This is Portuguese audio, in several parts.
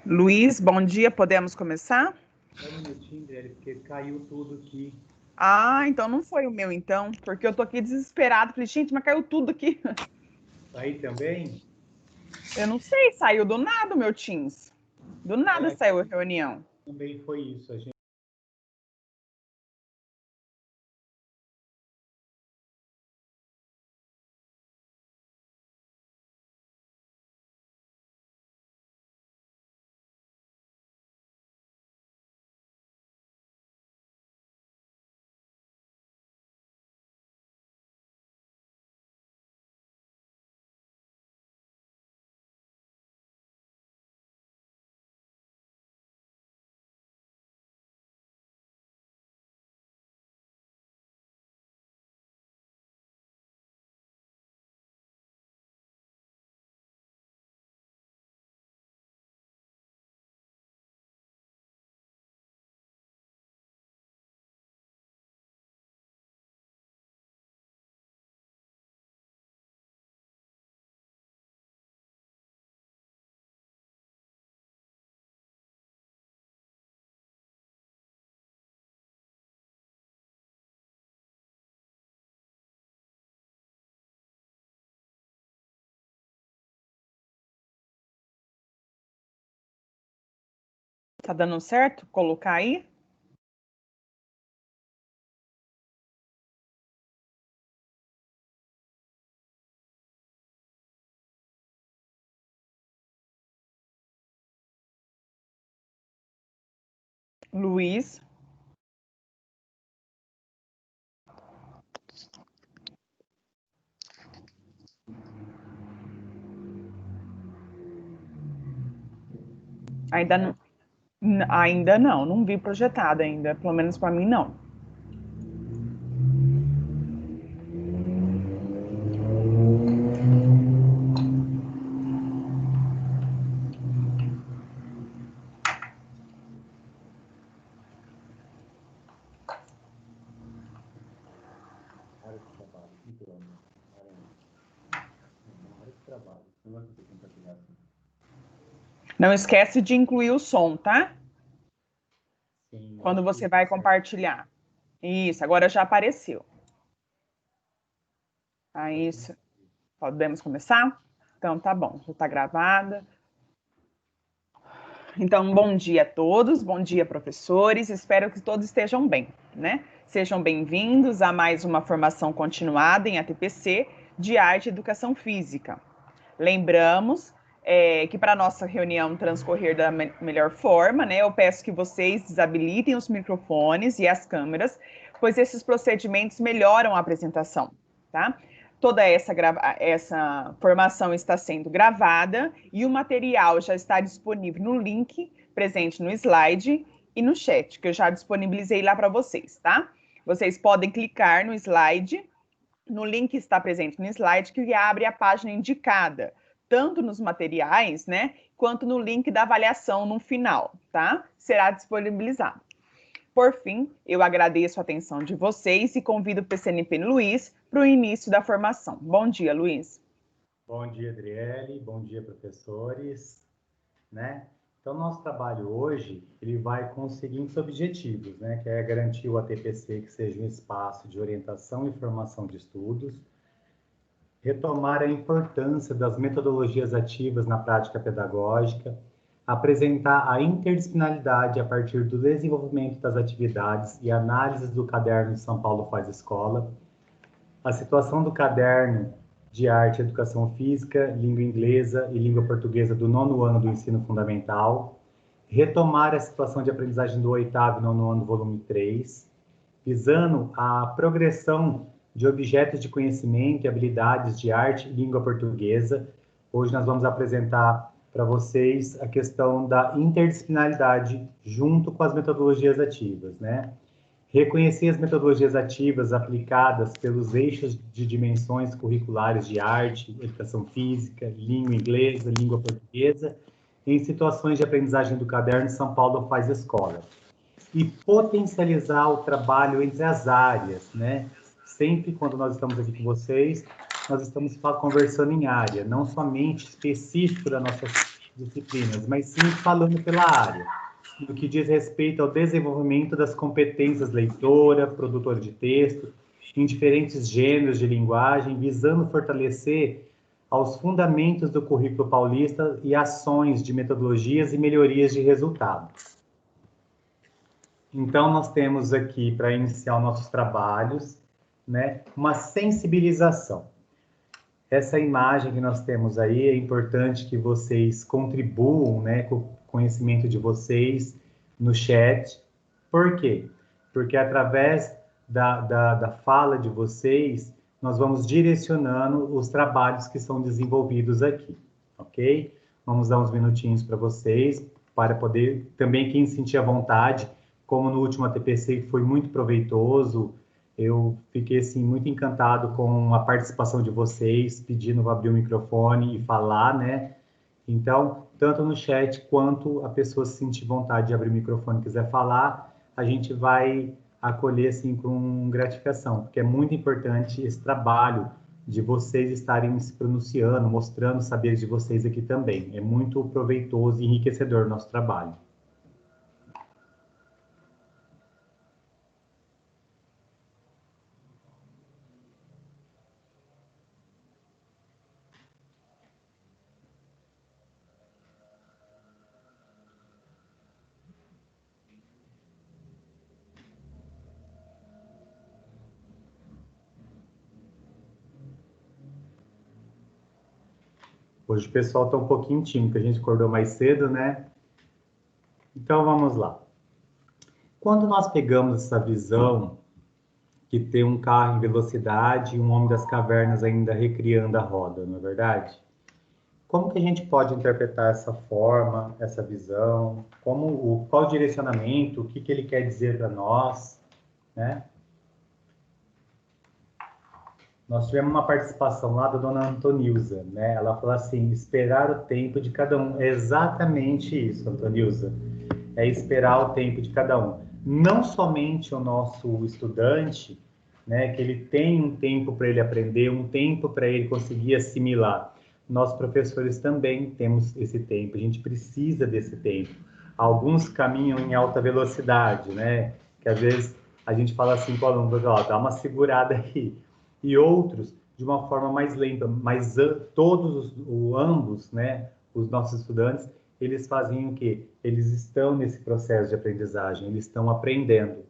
Luiz, bom dia, podemos começar? Só um minutinho, Adriele, porque caiu tudo aqui. Ah, então não foi o meu, então, porque eu tô aqui desesperado. Falei, gente, mas caiu tudo aqui. Aí também? Eu não sei, saiu do nada o meu Teams. Do nada saiu a reunião. Também foi isso. A gente... Tá dando certo colocar aí? Luiz. Ainda não vi projetado ainda, pelo menos para mim não. Hora de trabalho. Hora de trabalho. Não vai ter compartilhar. Não esquece de incluir o som, tá? Sim, Quando você vai compartilhar. Isso, agora já apareceu. Aí, isso. Podemos começar? Então, tá bom, já está gravada. Então, bom dia a todos, bom dia, professores. Espero que todos estejam bem, né? Sejam bem-vindos a mais uma formação continuada em ATPC de Arte e Educação Física. Lembramos que para a nossa reunião transcorrer da melhor forma, né, eu peço que vocês desabilitem os microfones e as câmeras, pois esses procedimentos melhoram a apresentação, tá? Toda essa formação está sendo gravada e o material já está disponível no link presente no slide e no chat, que eu já disponibilizei lá para vocês, tá? Vocês podem clicar no slide, no link que está presente no slide, que abre a página indicada, tanto nos materiais, né, quanto no link da avaliação no final, tá? Será disponibilizado. Por fim, eu agradeço a atenção de vocês e convido o PCNP Luiz para o início da formação. Bom dia, Luiz. Bom dia, Adriele. Bom dia, professores. Né? Então, nosso trabalho hoje, ele vai com os seguintes objetivos, né? Que é garantir o ATPC que seja um espaço de orientação e formação de estudos, retomar a importância das metodologias ativas na prática pedagógica, apresentar a interdisciplinaridade a partir do desenvolvimento das atividades e análises do caderno de São Paulo Faz Escola, a situação do caderno de arte e educação física, língua inglesa e língua portuguesa do 9º ano do ensino fundamental, retomar a situação de aprendizagem do 8º e 9º ano, volume 3, visando a progressão de objetos de conhecimento e habilidades de arte e língua portuguesa. Hoje nós vamos apresentar para vocês a questão da interdisciplinaridade junto com as metodologias ativas, né? Reconhecer as metodologias ativas aplicadas pelos eixos de dimensões curriculares de arte, educação física, língua inglesa, língua portuguesa, em situações de aprendizagem do caderno São Paulo Faz Escola. e potencializar o trabalho entre as áreas, né? Sempre quando nós estamos aqui com vocês, nós estamos conversando em área, não somente específico das nossas disciplinas, mas sim falando pela área, no que diz respeito ao desenvolvimento das competências leitora, produtora de texto, em diferentes gêneros de linguagem, visando fortalecer aos fundamentos do currículo paulista e ações de metodologias e melhorias de resultados. Então, nós temos aqui, para iniciar os nossos trabalhos, né, uma sensibilização. Essa imagem que nós temos aí, é importante que vocês contribuam, né, com o conhecimento de vocês no chat. Por quê? Porque através da fala de vocês, nós vamos direcionando os trabalhos que são desenvolvidos aqui, ok? Vamos dar uns minutinhos para vocês, para poder, também quem sentir a vontade, como no último ATPC foi muito proveitoso, eu fiquei assim, muito encantado com a participação de vocês, pedindo para abrir o microfone e falar, né? Então, tanto no chat quanto a pessoa se sentir vontade de abrir o microfone e quiser falar, a gente vai acolher assim com gratificação, porque é muito importante esse trabalho de vocês estarem se pronunciando, mostrando saberes de vocês aqui também. É muito proveitoso e enriquecedor o nosso trabalho. Hoje o pessoal está um pouquinho tímido, porque a gente acordou mais cedo, né? Então vamos lá. Quando nós pegamos essa visão que tem um carro em velocidade e um homem das cavernas ainda recriando a roda, não é verdade? Como que a gente pode interpretar essa forma, essa visão? Qual o direcionamento? O que que ele quer dizer para nós, né? Nós tivemos uma participação lá da dona Antonilza, né? Ela falou assim, esperar o tempo de cada um. É exatamente isso, Antonilza. É esperar o tempo de cada um. Não somente o nosso estudante, né, que ele tem um tempo para ele aprender, um tempo para ele conseguir assimilar. Nós, professores, também temos esse tempo, a gente precisa desse tempo. Alguns caminham em alta velocidade, né, que às vezes a gente fala assim para o aluno, ó, dá uma segurada aí. E outros, de uma forma mais lenta, mas ambos, né, os nossos estudantes, eles fazem o quê? Eles estão nesse processo de aprendizagem, eles estão aprendendo.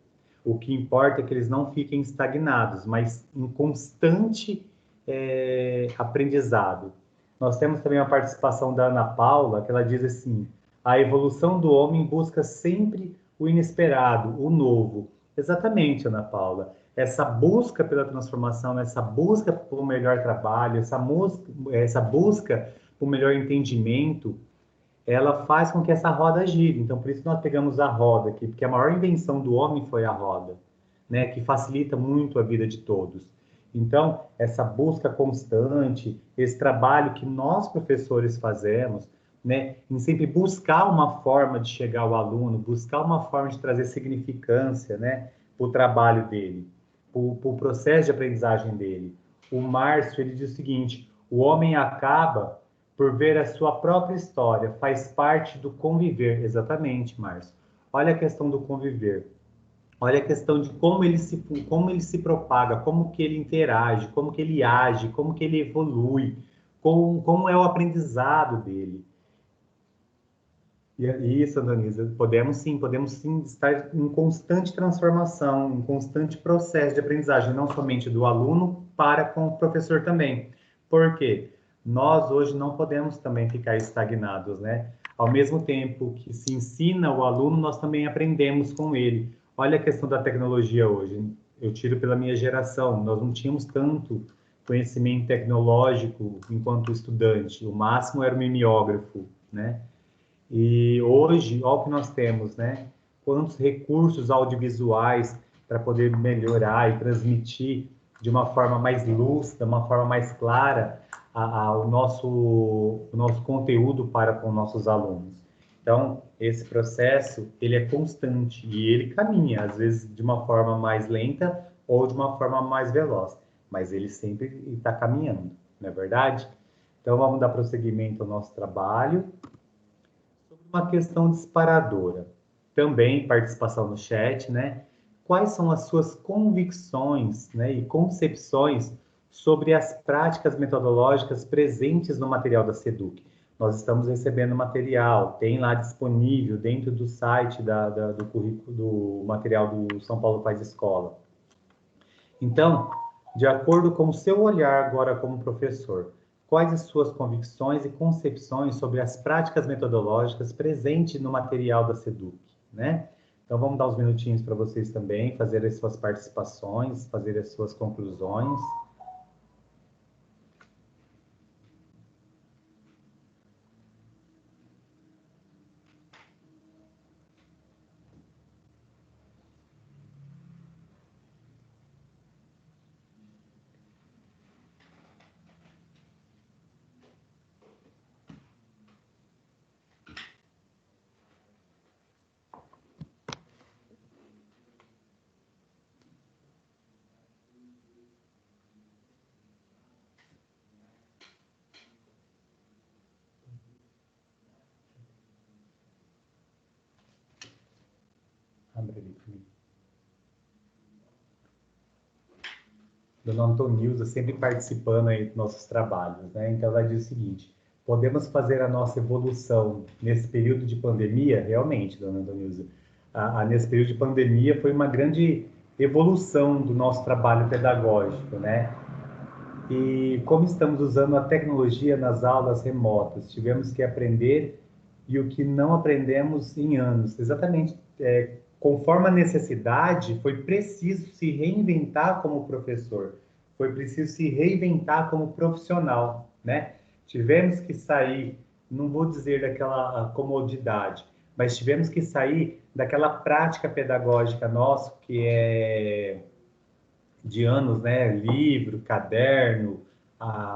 O que importa é que eles não fiquem estagnados, mas em constante aprendizado. Nós temos também a participação da Ana Paula, que ela diz assim, a evolução do homem busca sempre o inesperado, o novo. Exatamente, Ana Paula. Essa busca pela transformação, essa busca por um melhor trabalho, essa busca por um melhor entendimento, ela faz com que essa roda gire. Então, por isso nós pegamos a roda aqui, porque a maior invenção do homem foi a roda, né, que facilita muito a vida de todos. Então, essa busca constante, esse trabalho que nós, professores, fazemos, né, em sempre buscar uma forma de chegar ao aluno, buscar uma forma de trazer significância, né, para o trabalho dele, para o processo de aprendizagem dele. O Márcio, ele diz o seguinte, o homem acaba por ver a sua própria história, faz parte do conviver. Exatamente, Márcio. Olha a questão do conviver. Olha a questão de como ele se propaga, como que ele interage, como que ele age, como que ele evolui, como é o aprendizado dele. E isso, Antonisa, podemos sim estar em constante transformação, em constante processo de aprendizagem, não somente do aluno para com o professor também. Por quê? Nós hoje não podemos também ficar estagnados, né? Ao mesmo tempo que se ensina o aluno, nós também aprendemos com ele. Olha a questão da tecnologia hoje. Eu tiro pela minha geração, nós não tínhamos tanto conhecimento tecnológico enquanto estudante. O máximo era o mimeógrafo, né? E hoje, olha o que nós temos, né? Quantos recursos audiovisuais para poder melhorar e transmitir de uma forma mais lúcida, uma forma mais clara o nosso conteúdo para com nossos alunos. Então, esse processo, ele é constante e ele caminha, às vezes de uma forma mais lenta ou de uma forma mais veloz, mas ele sempre está caminhando, não é verdade? Então, vamos dar prosseguimento ao nosso trabalho. Sobre uma questão disparadora, também participação no chat, né? Quais são as suas convicções, né, e concepções sobre as práticas metodológicas presentes no material da SEDUC? Nós estamos recebendo material, tem lá disponível dentro do site do currículo, do material do São Paulo Faz Escola. Então, de acordo com o seu olhar agora como professor, quais as suas convicções e concepções sobre as práticas metodológicas presentes no material da SEDUC, né? Então, vamos dar uns minutinhos para vocês também fazer as suas participações, fazer as suas conclusões. Abre ali comigo. Dona Antonilza sempre participando aí dos nossos trabalhos, né? Então ela diz o seguinte: podemos fazer a nossa evolução nesse período de pandemia? Realmente, Dona Antonilza, nesse período de pandemia foi uma grande evolução do nosso trabalho pedagógico, né? E como estamos usando a tecnologia nas aulas remotas, tivemos que aprender e o que não aprendemos em anos. Exatamente, conforme a necessidade, foi preciso se reinventar como professor, foi preciso se reinventar como profissional, né? Tivemos que sair, não vou dizer daquela comodidade, mas tivemos que sair daquela prática pedagógica nossa, que é de anos, né? Livro, caderno,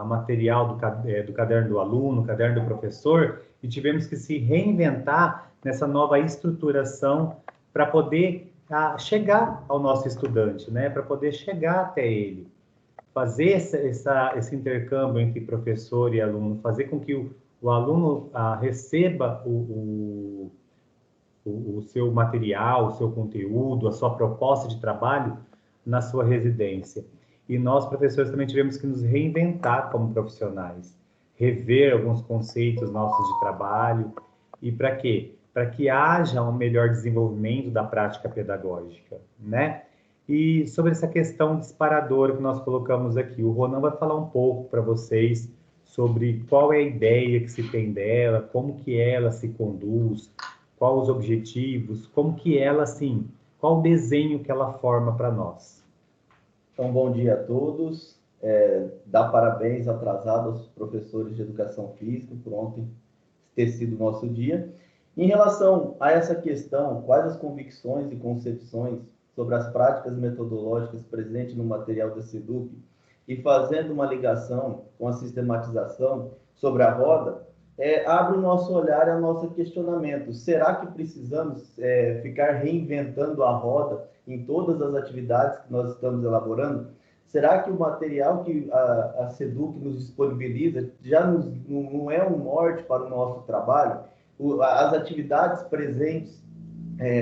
material do caderno do aluno, caderno do professor, e tivemos que se reinventar nessa nova estruturação para poder chegar ao nosso estudante, né? Para poder chegar até ele, fazer esse intercâmbio entre professor e aluno, fazer com que o aluno receba o seu material, o seu conteúdo, a sua proposta de trabalho na sua residência. E nós, professores, também tivemos que nos reinventar como profissionais, rever alguns conceitos nossos de trabalho. E para quê? Para que haja um melhor desenvolvimento da prática pedagógica, né? E sobre essa questão disparadora que nós colocamos aqui, o Ronan vai falar um pouco para vocês sobre qual é a ideia que se tem dela, como que ela se conduz, quais os objetivos, como que ela, assim, qual o desenho que ela forma para nós. Então, bom dia a todos. Dar parabéns atrasado aos professores de Educação Física por ontem ter sido o nosso dia. Em relação a essa questão, quais as convicções e concepções sobre as práticas metodológicas presentes no material da SEDUC e fazendo uma ligação com a sistematização sobre a roda, abre o nosso olhar e o nosso questionamento. Será que precisamos ficar reinventando a roda em todas as atividades que nós estamos elaborando? Será que o material que a SEDUC nos disponibiliza já não é um norte para o nosso trabalho? As atividades presentes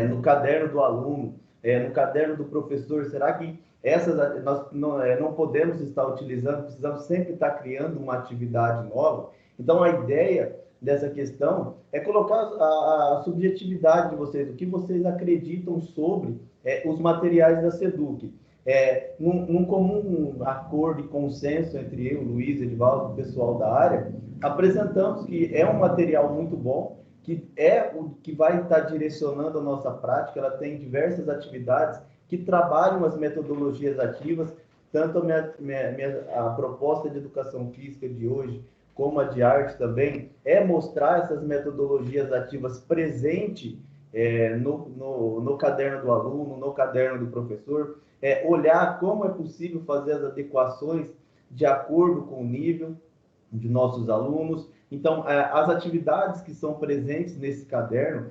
no caderno do aluno, no caderno do professor, será que essas nós não podemos estar utilizando, precisamos sempre estar criando uma atividade nova? Então, a ideia dessa questão é colocar a subjetividade de vocês, o que vocês acreditam sobre os materiais da SEDUC. Num comum acordo e consenso entre eu, Luiz, Edivaldo e o pessoal da área, apresentamos que é um material muito bom, que é o que vai estar direcionando a nossa prática. Ela tem diversas atividades que trabalham as metodologias ativas, tanto a proposta de educação física de hoje, como a de arte também, é mostrar essas metodologias ativas presentes no caderno do aluno, no caderno do professor, olhar como é possível fazer as adequações de acordo com o nível de nossos alunos, Então, as atividades que são presentes nesse caderno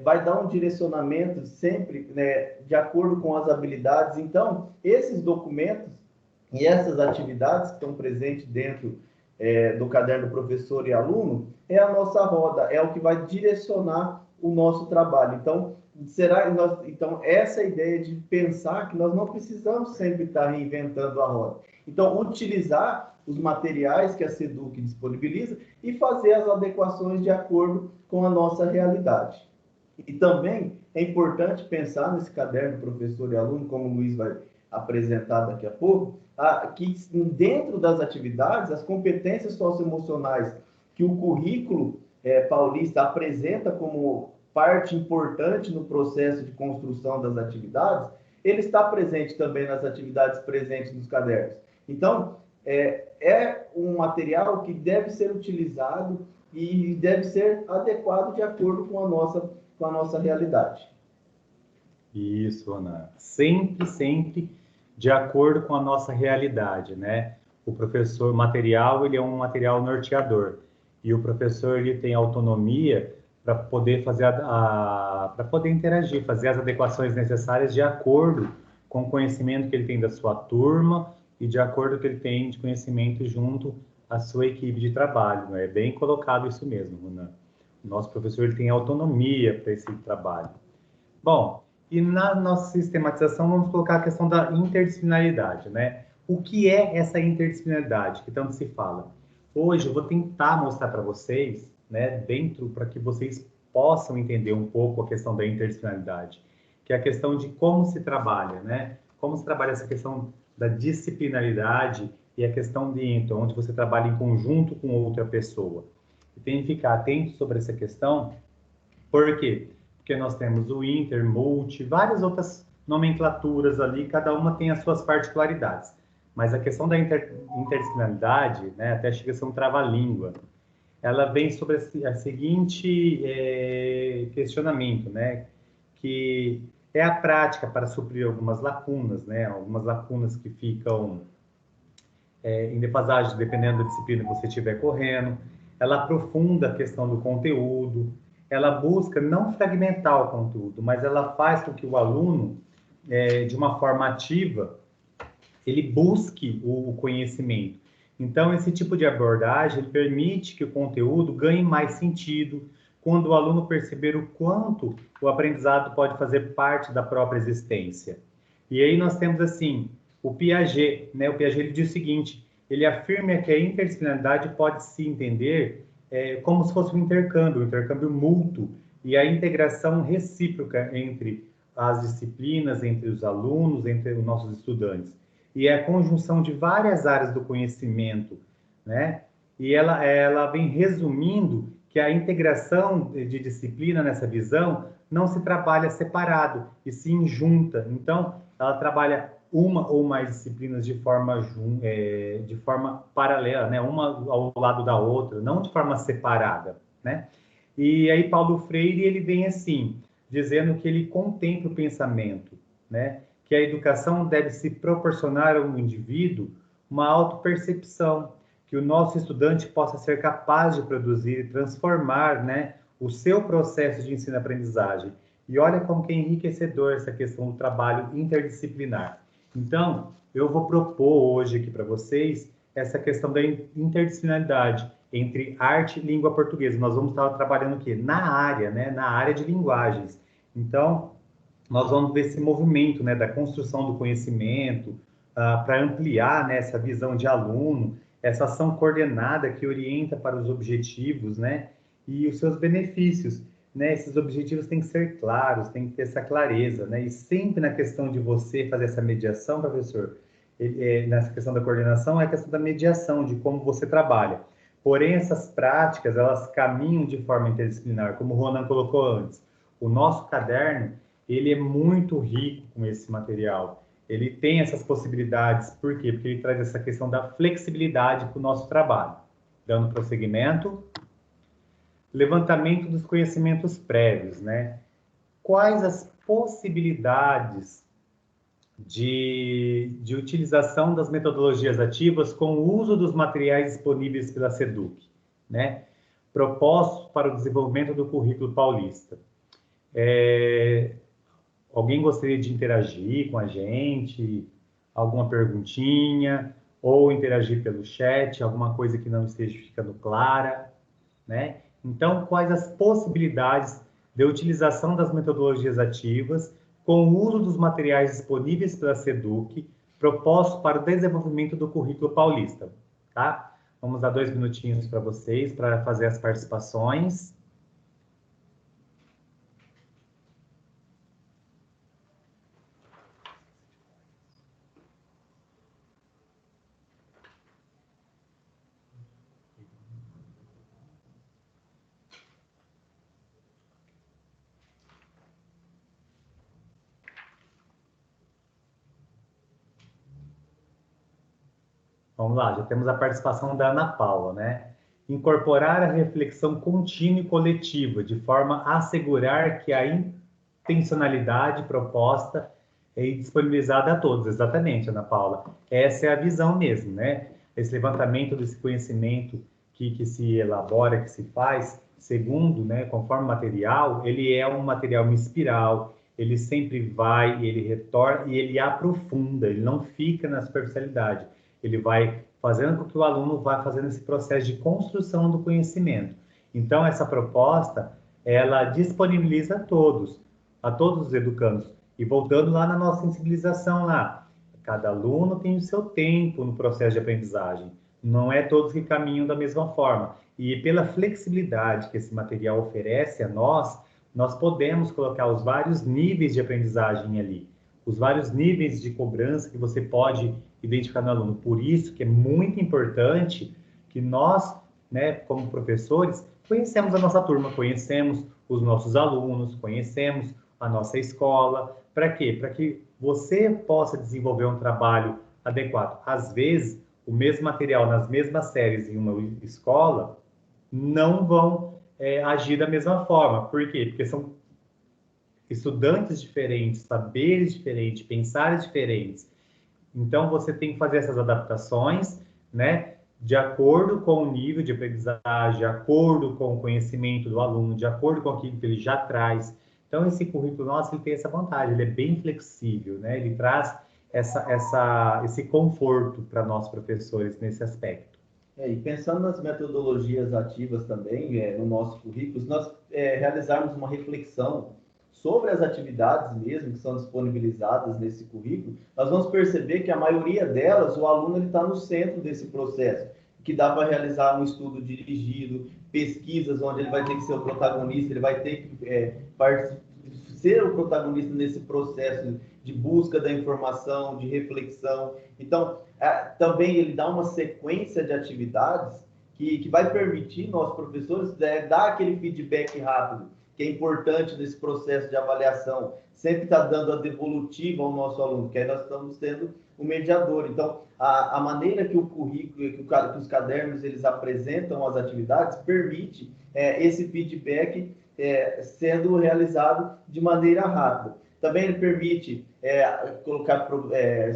vai dar um direcionamento sempre, né, de acordo com as habilidades. Então, esses documentos e essas atividades que estão presentes dentro do caderno do professor e aluno, é a nossa roda, é o que vai direcionar o nosso trabalho. Então, então essa é a ideia de pensar que nós não precisamos sempre estar reinventando a roda. Então, utilizar os materiais que a SEDUC disponibiliza e fazer as adequações de acordo com a nossa realidade. E também é importante pensar nesse caderno professor e aluno, como o Luiz vai apresentar daqui a pouco, que dentro das atividades, as competências socioemocionais que o currículo paulista apresenta como parte importante no processo de construção das atividades, ele está presente também nas atividades presentes nos cadernos. Então, é um material que deve ser utilizado e deve ser adequado de acordo com a nossa realidade. Isso, Ana. Sempre, sempre de acordo com a nossa realidade, né? O professor material, ele é um material norteador. E o professor, ele tem autonomia para poder fazer para poder interagir, fazer as adequações necessárias de acordo com o conhecimento que ele tem da sua turma e de acordo com o que ele tem de conhecimento junto à sua equipe de trabalho. Né? É bem colocado isso mesmo, Ana. O nosso professor, ele tem autonomia para esse trabalho. Bom, e na nossa sistematização, vamos colocar a questão da interdisciplinaridade, né? O que é essa interdisciplinaridade que tanto se fala? Hoje eu vou tentar mostrar para vocês, né, dentro, para que vocês possam entender um pouco a questão da interdisciplinaridade, que é a questão de como se trabalha, né? Como se trabalha essa questão da disciplinaridade e a questão de então, onde você trabalha em conjunto com outra pessoa. E tem que ficar atento sobre essa questão, por quê? Porque nós temos o inter, multi, várias outras nomenclaturas ali, cada uma tem as suas particularidades. Mas a questão da interdisciplinaridade, né, até chega a ser um trava-língua, ela vem sobre a seguinte questionamento, né, que é a prática para suprir algumas lacunas que ficam em defasagem dependendo da disciplina que você estiver correndo. Ela aprofunda a questão do conteúdo, ela busca não fragmentar o conteúdo, mas ela faz com que o aluno, de uma forma ativa, ele busque o conhecimento. Então, esse tipo de abordagem ele permite que o conteúdo ganhe mais sentido quando o aluno perceber o quanto o aprendizado pode fazer parte da própria existência. E aí nós temos, assim, o Piaget, né? O Piaget ele diz o seguinte, ele afirma que a interdisciplinaridade pode se entender como se fosse um intercâmbio mútuo e a integração recíproca entre as disciplinas, entre os alunos, entre os nossos estudantes. E é a conjunção de várias áreas do conhecimento, né? E ela vem resumindo que a integração de disciplina nessa visão não se trabalha separado, e sim junta. Então, ela trabalha uma ou mais disciplinas de forma paralela, né? Uma ao lado da outra, não de forma separada, né? E aí Paulo Freire, ele vem assim, dizendo que ele contempla o pensamento, né? Que a educação deve se proporcionar ao indivíduo uma autopercepção, que o nosso estudante possa ser capaz de produzir e transformar, né, o seu processo de ensino-aprendizagem. E olha como que é enriquecedor essa questão do trabalho interdisciplinar. Então, eu vou propor hoje aqui para vocês essa questão da interdisciplinaridade entre arte e língua portuguesa. Nós vamos estar trabalhando o quê? Na área, né, na área de linguagens. Então, nós vamos ver esse movimento, né, da construção do conhecimento, para ampliar, né, essa visão de aluno, essa ação coordenada que orienta para os objetivos, né, e os seus benefícios, né, esses objetivos têm que ser claros, tem que ter essa clareza, né, e sempre na questão de você fazer essa mediação, professor, nessa questão da coordenação, é a questão da mediação, de como você trabalha. Porém, essas práticas, elas caminham de forma interdisciplinar, como o Ronan colocou antes. O nosso caderno, ele é muito rico com esse material. Ele tem essas possibilidades, por quê? Porque ele traz essa questão da flexibilidade para o nosso trabalho. Dando prosseguimento, levantamento dos conhecimentos prévios, né? Quais as possibilidades de utilização das metodologias ativas com o uso dos materiais disponíveis pela SEDUC? né? Propostos para o desenvolvimento do currículo paulista. Alguém gostaria de interagir com a gente? Alguma perguntinha? Ou interagir pelo chat? Alguma coisa que não esteja ficando clara, né? Então, quais as possibilidades de utilização das metodologias ativas com o uso dos materiais disponíveis pela SEDUC propostos para o desenvolvimento do currículo paulista, tá? Vamos dar 2 minutinhos para vocês, para fazer as participações. Vamos lá, já temos a participação da Ana Paula, né? Incorporar a reflexão contínua e coletiva, de forma a assegurar que a intencionalidade proposta é disponibilizada a todos. Exatamente, Ana Paula. Essa é a visão mesmo, né? Esse levantamento desse conhecimento que se elabora, que se faz, segundo, né, conforme o material, ele é um material em espiral, ele sempre vai, ele retorna e ele aprofunda, ele não fica na superficialidade. Ele vai fazendo com que o aluno vá fazendo esse processo de construção do conhecimento. Então, essa proposta, ela disponibiliza a todos os educandos. E voltando lá na nossa sensibilização lá, cada aluno tem o seu tempo no processo de aprendizagem. Não é todos que caminham da mesma forma. E pela flexibilidade que esse material oferece a nós podemos colocar os vários níveis de aprendizagem ali, os vários níveis de cobrança que você pode identificar no aluno. Por isso que é muito importante que nós, né, como professores, conhecemos a nossa turma, conhecemos os nossos alunos, conhecemos a nossa escola. Para quê? Para que você possa desenvolver um trabalho adequado. Às vezes, o mesmo material nas mesmas séries em uma escola não vão agir da mesma forma. Por quê? Porque são estudantes diferentes, saberes diferentes, pensares diferentes. Então, você tem que fazer essas adaptações, né, de acordo com o nível de aprendizagem, de acordo com o conhecimento do aluno, de acordo com aquilo que ele já traz. Então, esse currículo nosso, ele tem essa vantagem, ele é bem flexível, né? Ele traz esse conforto para nós professores nesse aspecto. E pensando nas metodologias ativas também, no nosso currículo, se nós realizarmos uma reflexão sobre as atividades mesmo que são disponibilizadas nesse currículo, nós vamos perceber que a maioria delas, o aluno está no centro desse processo, que dá para realizar um estudo dirigido, pesquisas onde ele vai ter que ser o protagonista, ele vai ter que ser o protagonista nesse processo de busca da informação, de reflexão. Então, também ele dá uma sequência de atividades que vai permitir nós, professores, dar aquele feedback rápido, que é importante nesse processo de avaliação, sempre está dando a devolutiva ao nosso aluno, que aí nós estamos tendo o mediador. Então, a maneira que o currículo, que os cadernos eles apresentam as atividades, permite esse feedback sendo realizado de maneira rápida. Também ele permite colocar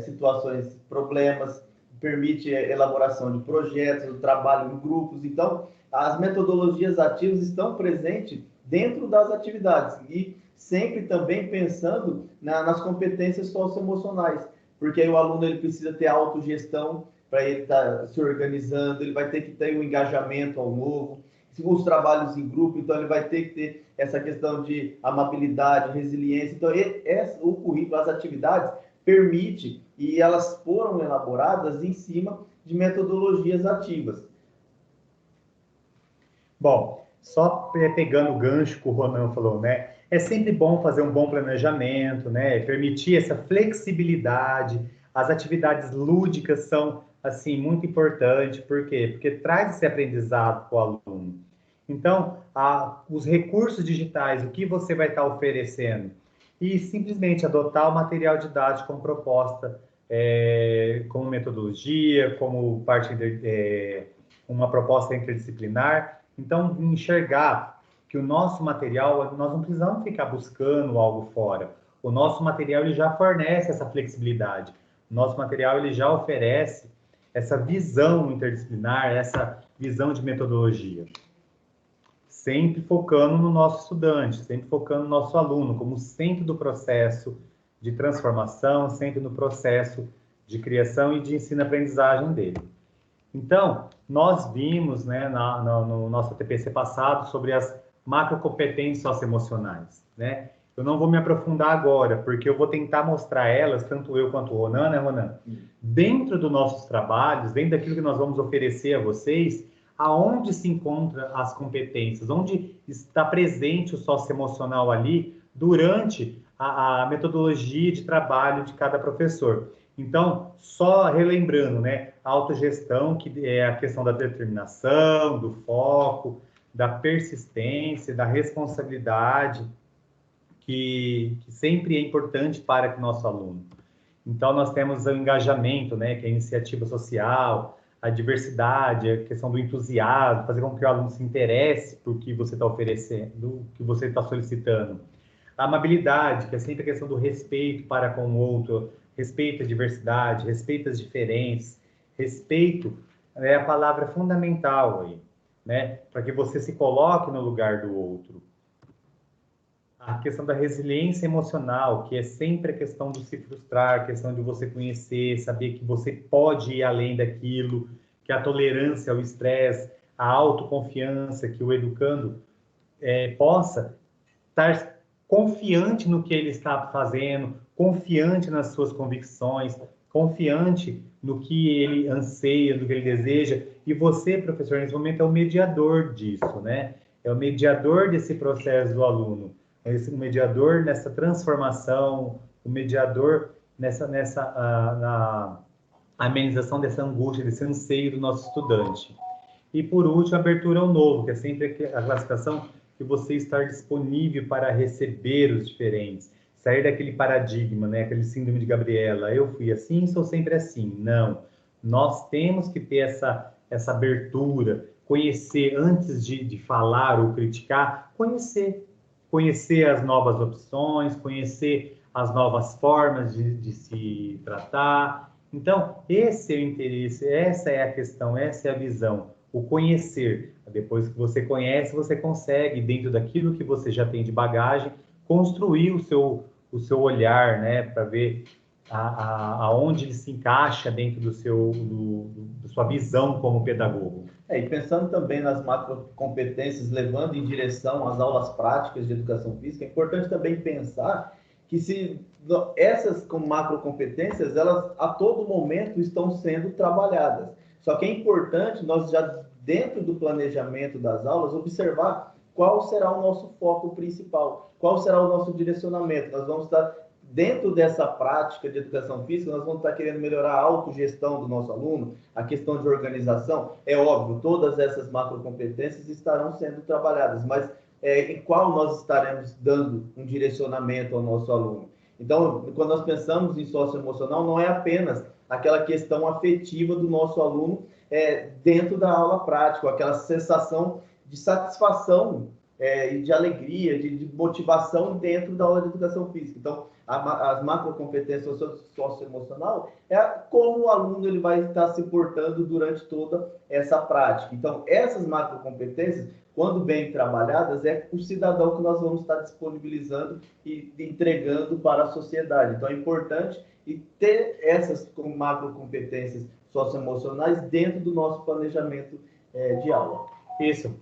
situações, problemas, permite elaboração de projetos, o trabalho em grupos. Então, as metodologias ativas estão presentes dentro das atividades e sempre também pensando nas competências socioemocionais, porque aí o aluno ele precisa ter autogestão para ele estar se organizando, ele vai ter que ter um engajamento ao novo, os trabalhos em grupo, então ele vai ter que ter essa questão de amabilidade, resiliência. Então, o currículo, as atividades, permite, e elas foram elaboradas em cima de metodologias ativas. Bom, só pegando o gancho que o Ronan falou, né? É sempre bom fazer um bom planejamento, né? Permitir essa flexibilidade. As atividades lúdicas são, assim, muito importantes. Por quê? Porque traz esse aprendizado para o aluno. Então, os recursos digitais, o que você vai estar oferecendo? E simplesmente adotar o material didático como proposta, como metodologia, como parte de uma proposta interdisciplinar. Então, enxergar que o nosso material, nós não precisamos ficar buscando algo fora. O nosso material ele já fornece essa flexibilidade. O nosso material ele já oferece essa visão interdisciplinar, visão de metodologia? Sempre focando no nosso estudante, sempre focando no nosso aluno, como centro do processo de transformação, sempre no processo de criação e de ensino-aprendizagem dele. Então, nós vimos, né, no nosso TPC passado sobre as macrocompetências socioemocionais, né? Eu não vou me aprofundar agora, porque eu vou tentar mostrar elas, tanto eu quanto o Ronan, né, Ronan? Dentro dos nossos trabalhos, dentro daquilo que nós vamos oferecer a vocês, aonde se encontra as competências, onde está presente o socioemocional ali durante a metodologia de trabalho de cada professor. Então, só relembrando, né, a autogestão, que é a questão da determinação, do foco, da persistência, da responsabilidade, que sempre é importante para o nosso aluno. Então, nós temos o engajamento, né, que é a iniciativa social, a diversidade, a questão do entusiasmo, fazer com que o aluno se interesse por que você está oferecendo, o que você está solicitando. A amabilidade, que é sempre a questão do respeito para com o outro, respeito à diversidade, respeito às diferenças, respeito é a palavra fundamental aí, né, para que você se coloque no lugar do outro. A questão da resiliência emocional, que é sempre a questão do se frustrar, a questão de você conhecer, saber que você pode ir além daquilo, que a tolerância ao estresse, a autoconfiança, que o educando possa estar confiante no que ele está fazendo, confiante nas suas convicções, confiante no que ele anseia, no que ele deseja. E você, professor, nesse momento é o mediador disso, né? É o mediador desse processo do aluno. O mediador nessa transformação, o mediador na amenização dessa angústia, desse anseio do nosso estudante. E, por último, a abertura ao novo, que é sempre a classificação de você estar disponível para receber os diferentes, sair daquele paradigma, né, aquele síndrome de Gabriela, eu fui assim, sou sempre assim. Não, nós temos que ter essa abertura, conhecer antes de falar ou criticar, conhecer as novas opções, conhecer as novas formas de se tratar. Então, esse é o interesse, essa é a questão, essa é a visão, o conhecer. Depois que você conhece, você consegue, dentro daquilo que você já tem de bagagem, construir o seu olhar, né, para ver aonde ele se encaixa dentro da sua visão como pedagogo. E pensando também nas macrocompetências, levando em direção às aulas práticas de educação física, é importante também pensar que se essas macrocompetências, elas a todo momento estão sendo trabalhadas. Só que é importante nós já, dentro do planejamento das aulas, observar qual será o nosso foco principal, qual será o nosso direcionamento. Nós vamos estar dentro dessa prática de educação física, nós vamos estar querendo melhorar a autogestão do nosso aluno, a questão de organização. É óbvio, todas essas macrocompetências estarão sendo trabalhadas, mas em qual nós estaremos dando um direcionamento ao nosso aluno? Então, quando nós pensamos em socioemocional, não é apenas aquela questão afetiva do nosso aluno dentro da aula prática, aquela sensação de satisfação e de alegria, de motivação dentro da aula de educação física. Então, as macrocompetências socioemocional é como o aluno ele vai estar se portando durante toda essa prática. Então, essas macrocompetências, quando bem trabalhadas, é o cidadão que nós vamos estar disponibilizando e entregando para a sociedade. Então, é importante ter essas macrocompetências socioemocionais dentro do nosso planejamento de aula. Isso,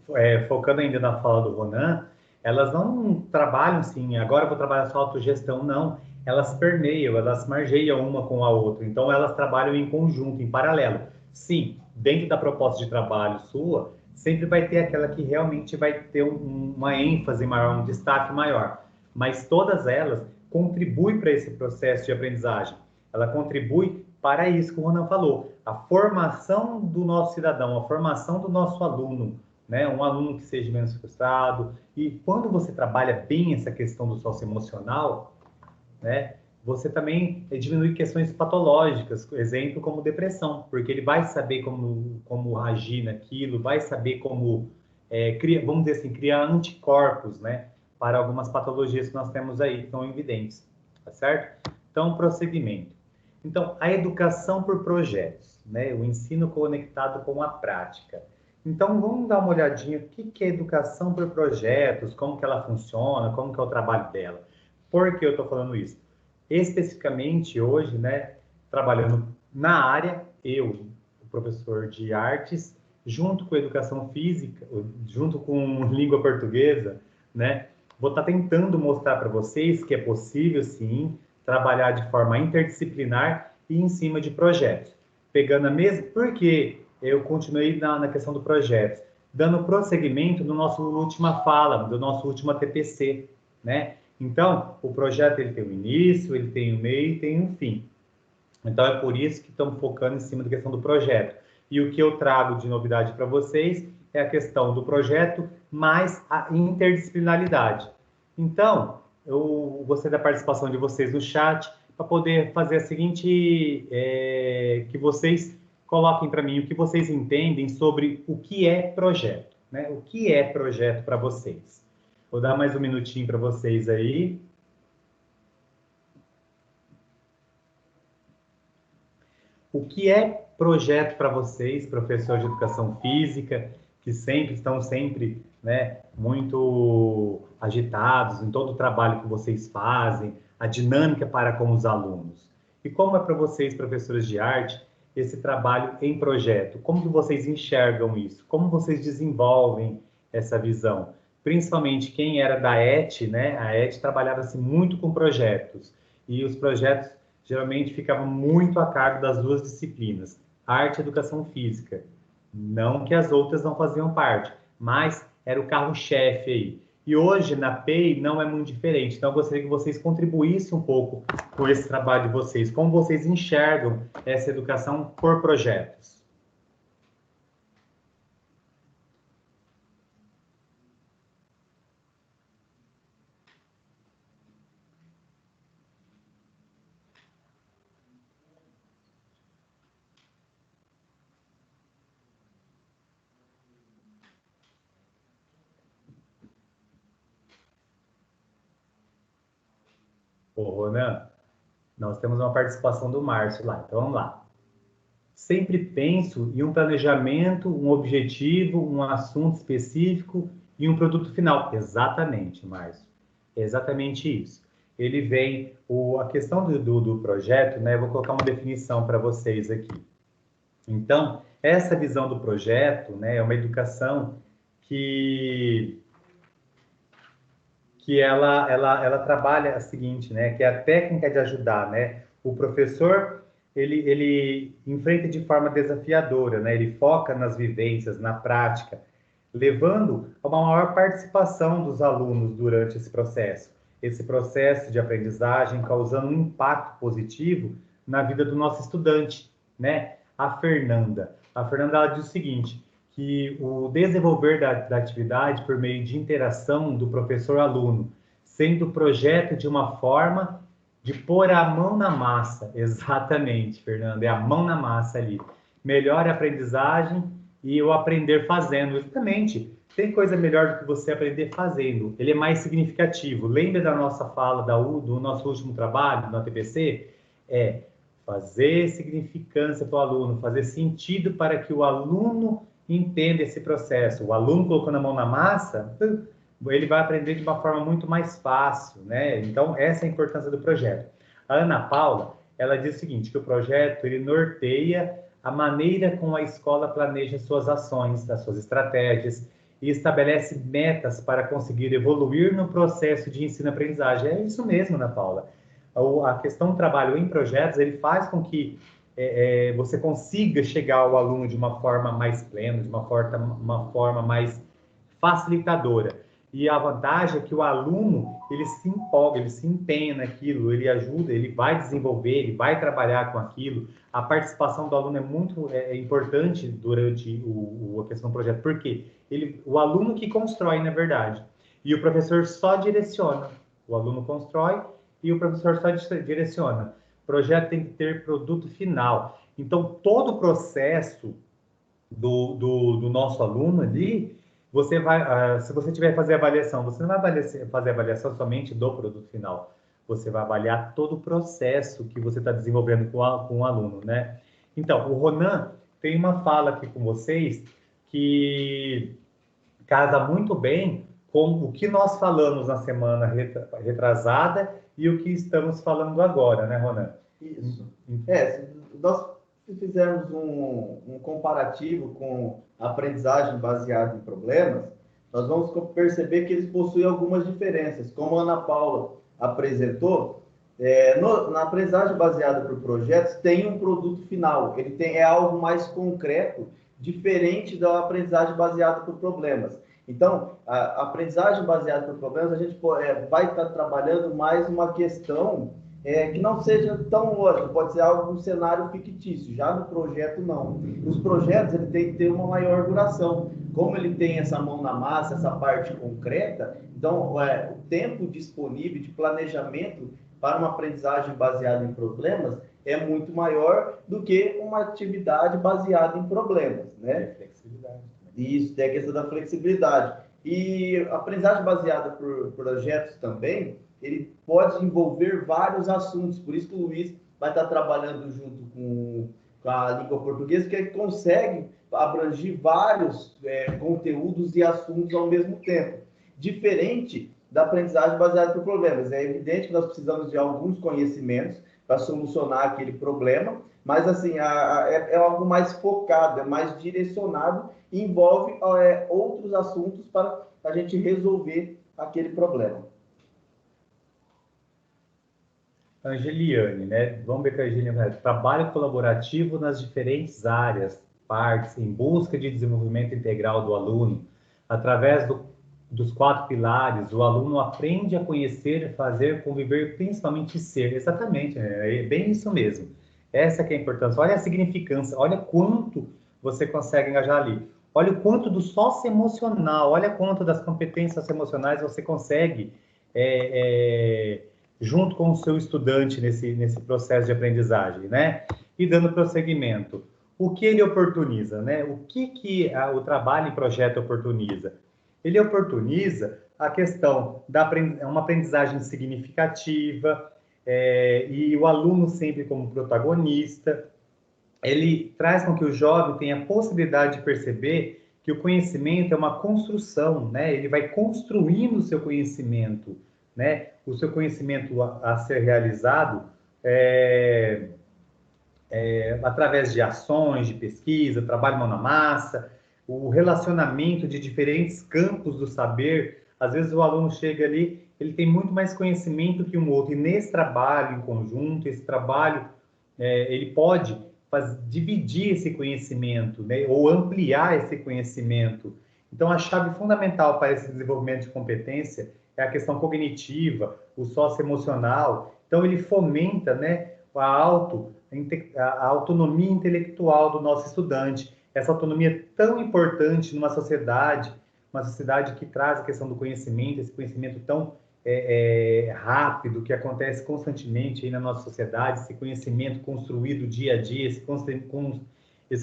focando ainda na fala do Ronan, elas não trabalham assim, agora eu vou trabalhar só autogestão, não. Elas permeiam, elas margeiam uma com a outra. Então, elas trabalham em conjunto, em paralelo. Sim, dentro da proposta de trabalho sua, sempre vai ter aquela que realmente vai ter uma ênfase maior, um destaque maior. Mas todas elas contribuem para esse processo de aprendizagem. Ela contribui para isso que o Ronan falou, a formação do nosso cidadão, a formação do nosso aluno, né? Um aluno que seja menos frustrado. E quando você trabalha bem essa questão do socioemocional, né, você também diminui questões patológicas, exemplo como depressão, porque ele vai saber como agir naquilo, vai saber como, vamos dizer assim, criar anticorpos, né, para algumas patologias que nós temos aí, que estão evidentes, tá certo? Então, prosseguimento. Então, a educação por projetos, né, o ensino conectado com a prática. Então, vamos dar uma olhadinha o que é educação por projetos, como que ela funciona, como que é o trabalho dela. Por que eu estou falando isso? Especificamente hoje, né, trabalhando na área, eu, o professor de artes, junto com educação física, junto com língua portuguesa, né, vou estar tentando mostrar para vocês que é possível, sim, trabalhar de forma interdisciplinar e em cima de projetos. Pegando a mesma... Por que eu continuei na questão do projeto? Dando prosseguimento no nosso última fala, do nosso último TPC, né? Então, o projeto ele tem um início, ele tem um meio e tem um fim. Então, é por isso que estamos focando em cima da questão do projeto. E o que eu trago de novidade para vocês é a questão do projeto mais a interdisciplinaridade. Então, eu gostei da participação de vocês no chat para poder fazer a seguinte, que vocês coloquem para mim o que vocês entendem sobre o que é projeto, né? O que é projeto para vocês? Vou dar mais um minutinho para vocês aí. O que é projeto para vocês, professores de educação física, que estão sempre, né, muito agitados em todo o trabalho que vocês fazem, a dinâmica para com os alunos? E como é para vocês, professores de arte, esse trabalho em projeto? Como que vocês enxergam isso? Como vocês desenvolvem essa visão? Principalmente quem era da ET, né? A ET trabalhava-se muito com projetos. E os projetos geralmente ficavam muito a cargo das duas disciplinas, arte e educação física. Não que as outras não faziam parte, mas era o carro-chefe aí. E hoje, na PEI, não é muito diferente. Então, eu gostaria que vocês contribuíssem um pouco com esse trabalho de vocês. Como vocês enxergam essa educação por projetos? Ô, Ronan, nós temos uma participação do Márcio lá. Então, vamos lá. Sempre penso em um planejamento, um objetivo, um assunto específico e um produto final. Exatamente, Márcio. É exatamente isso. Ele vem, a questão do projeto, né? Eu vou colocar uma definição para vocês aqui. Então, essa visão do projeto, né, é uma educação que ela trabalha a seguinte, né, que é a técnica de ajudar, né? O professor, ele enfrenta de forma desafiadora, né? Ele foca nas vivências, na prática, levando a uma maior participação dos alunos durante esse processo de aprendizagem, causando um impacto positivo na vida do nosso estudante, né? A Fernanda ela diz o seguinte, que o desenvolver da atividade por meio de interação do professor-aluno, sendo o projeto de uma forma de pôr a mão na massa. Exatamente, Fernando, é a mão na massa ali. Melhor a aprendizagem e o aprender fazendo. Exatamente. Tem coisa melhor do que você aprender fazendo. Ele é mais significativo. Lembra da nossa fala do nosso último trabalho, no ATPC? É fazer significância para o aluno, fazer sentido para que o aluno entenda esse processo. O aluno colocando a mão na massa, ele vai aprender de uma forma muito mais fácil, né? Então, essa é a importância do projeto. A Ana Paula, ela diz o seguinte, que o projeto, ele norteia a maneira como a escola planeja suas ações, as suas estratégias, e estabelece metas para conseguir evoluir no processo de ensino-aprendizagem. É isso mesmo, Ana Paula. A questão do trabalho em projetos, ele faz com que você consiga chegar ao aluno de uma forma mais plena, de uma forma mais facilitadora. E a vantagem é que o aluno, ele se empolga, ele se empenha naquilo, ele ajuda, ele vai desenvolver, ele vai trabalhar com aquilo. A participação do aluno é muito importante durante a questão do projeto, porque o aluno que constrói, na verdade, e o professor só direciona. O aluno constrói e o professor só direciona. O projeto tem que ter produto final. Então, todo o processo do nosso aluno ali, você vai, se você tiver que fazer avaliação, você não vai fazer avaliação somente do produto final. Você vai avaliar todo o processo que você está desenvolvendo com o aluno, né? Então, o Ronan tem uma fala aqui com vocês que casa muito bem com o que nós falamos na semana retrasada e o que estamos falando agora, né, Ronan? Isso. Nós fizermos um comparativo com a aprendizagem baseada em problemas, nós vamos perceber que eles possuem algumas diferenças. Como a Ana Paula apresentou, na aprendizagem baseada por projetos, tem um produto final. É algo mais concreto, diferente da aprendizagem baseada por problemas. Então, a aprendizagem baseada por problemas, a gente vai estar trabalhando mais uma questão que não seja tão lógica, pode ser algo um cenário fictício. Já no projeto, não. Os projetos, ele tem que ter uma maior duração. Como ele tem essa mão na massa, essa parte concreta, então, o tempo disponível de planejamento para uma aprendizagem baseada em problemas é muito maior do que uma atividade baseada em problemas, né? Flexibilidade. Isso, tem a questão da flexibilidade. E a aprendizagem baseada por projetos também, ele pode envolver vários assuntos, por isso que o Luiz vai estar trabalhando junto com a língua portuguesa, que ele consegue abranger vários conteúdos e assuntos ao mesmo tempo. Diferente da aprendizagem baseada por problemas. É evidente que nós precisamos de alguns conhecimentos para solucionar aquele problema, mas assim, é algo mais focado, é mais direcionado e envolve outros assuntos para a gente resolver aquele problema. Angeliane, né? Vamos ver com a Angeliane. Trabalho colaborativo nas diferentes áreas, partes, em busca de desenvolvimento integral do aluno. Através dos 4 pilares, o aluno aprende a conhecer, fazer, conviver, principalmente ser. Exatamente, é bem isso mesmo. Essa que é a importância. Olha a significância, olha quanto você consegue engajar ali. Olha o quanto do socioemocional, olha quanto das competências emocionais você consegue junto com o seu estudante nesse processo de aprendizagem, né? E dando prosseguimento. O que ele oportuniza, né? O que o trabalho em projeto oportuniza? Ele oportuniza a questão da uma aprendizagem significativa, e o aluno sempre como protagonista. Ele traz com que o jovem tenha a possibilidade de perceber que o conhecimento é uma construção, né? Ele vai construindo o seu conhecimento, né? O seu conhecimento a ser realizado através de ações, de pesquisa, trabalho mão na massa, o relacionamento de diferentes campos do saber. Às vezes o aluno chega ali, ele tem muito mais conhecimento que um outro, e nesse trabalho em conjunto, esse trabalho, ele pode dividir esse conhecimento, né, ou ampliar esse conhecimento. Então, a chave fundamental para esse desenvolvimento de competência é a questão cognitiva, o socioemocional. Então, ele fomenta, né, a autonomia intelectual do nosso estudante. Essa autonomia é tão importante numa sociedade, uma sociedade que traz a questão do conhecimento, esse conhecimento tão rápido, que acontece constantemente aí na nossa sociedade, esse conhecimento construído dia a dia, esse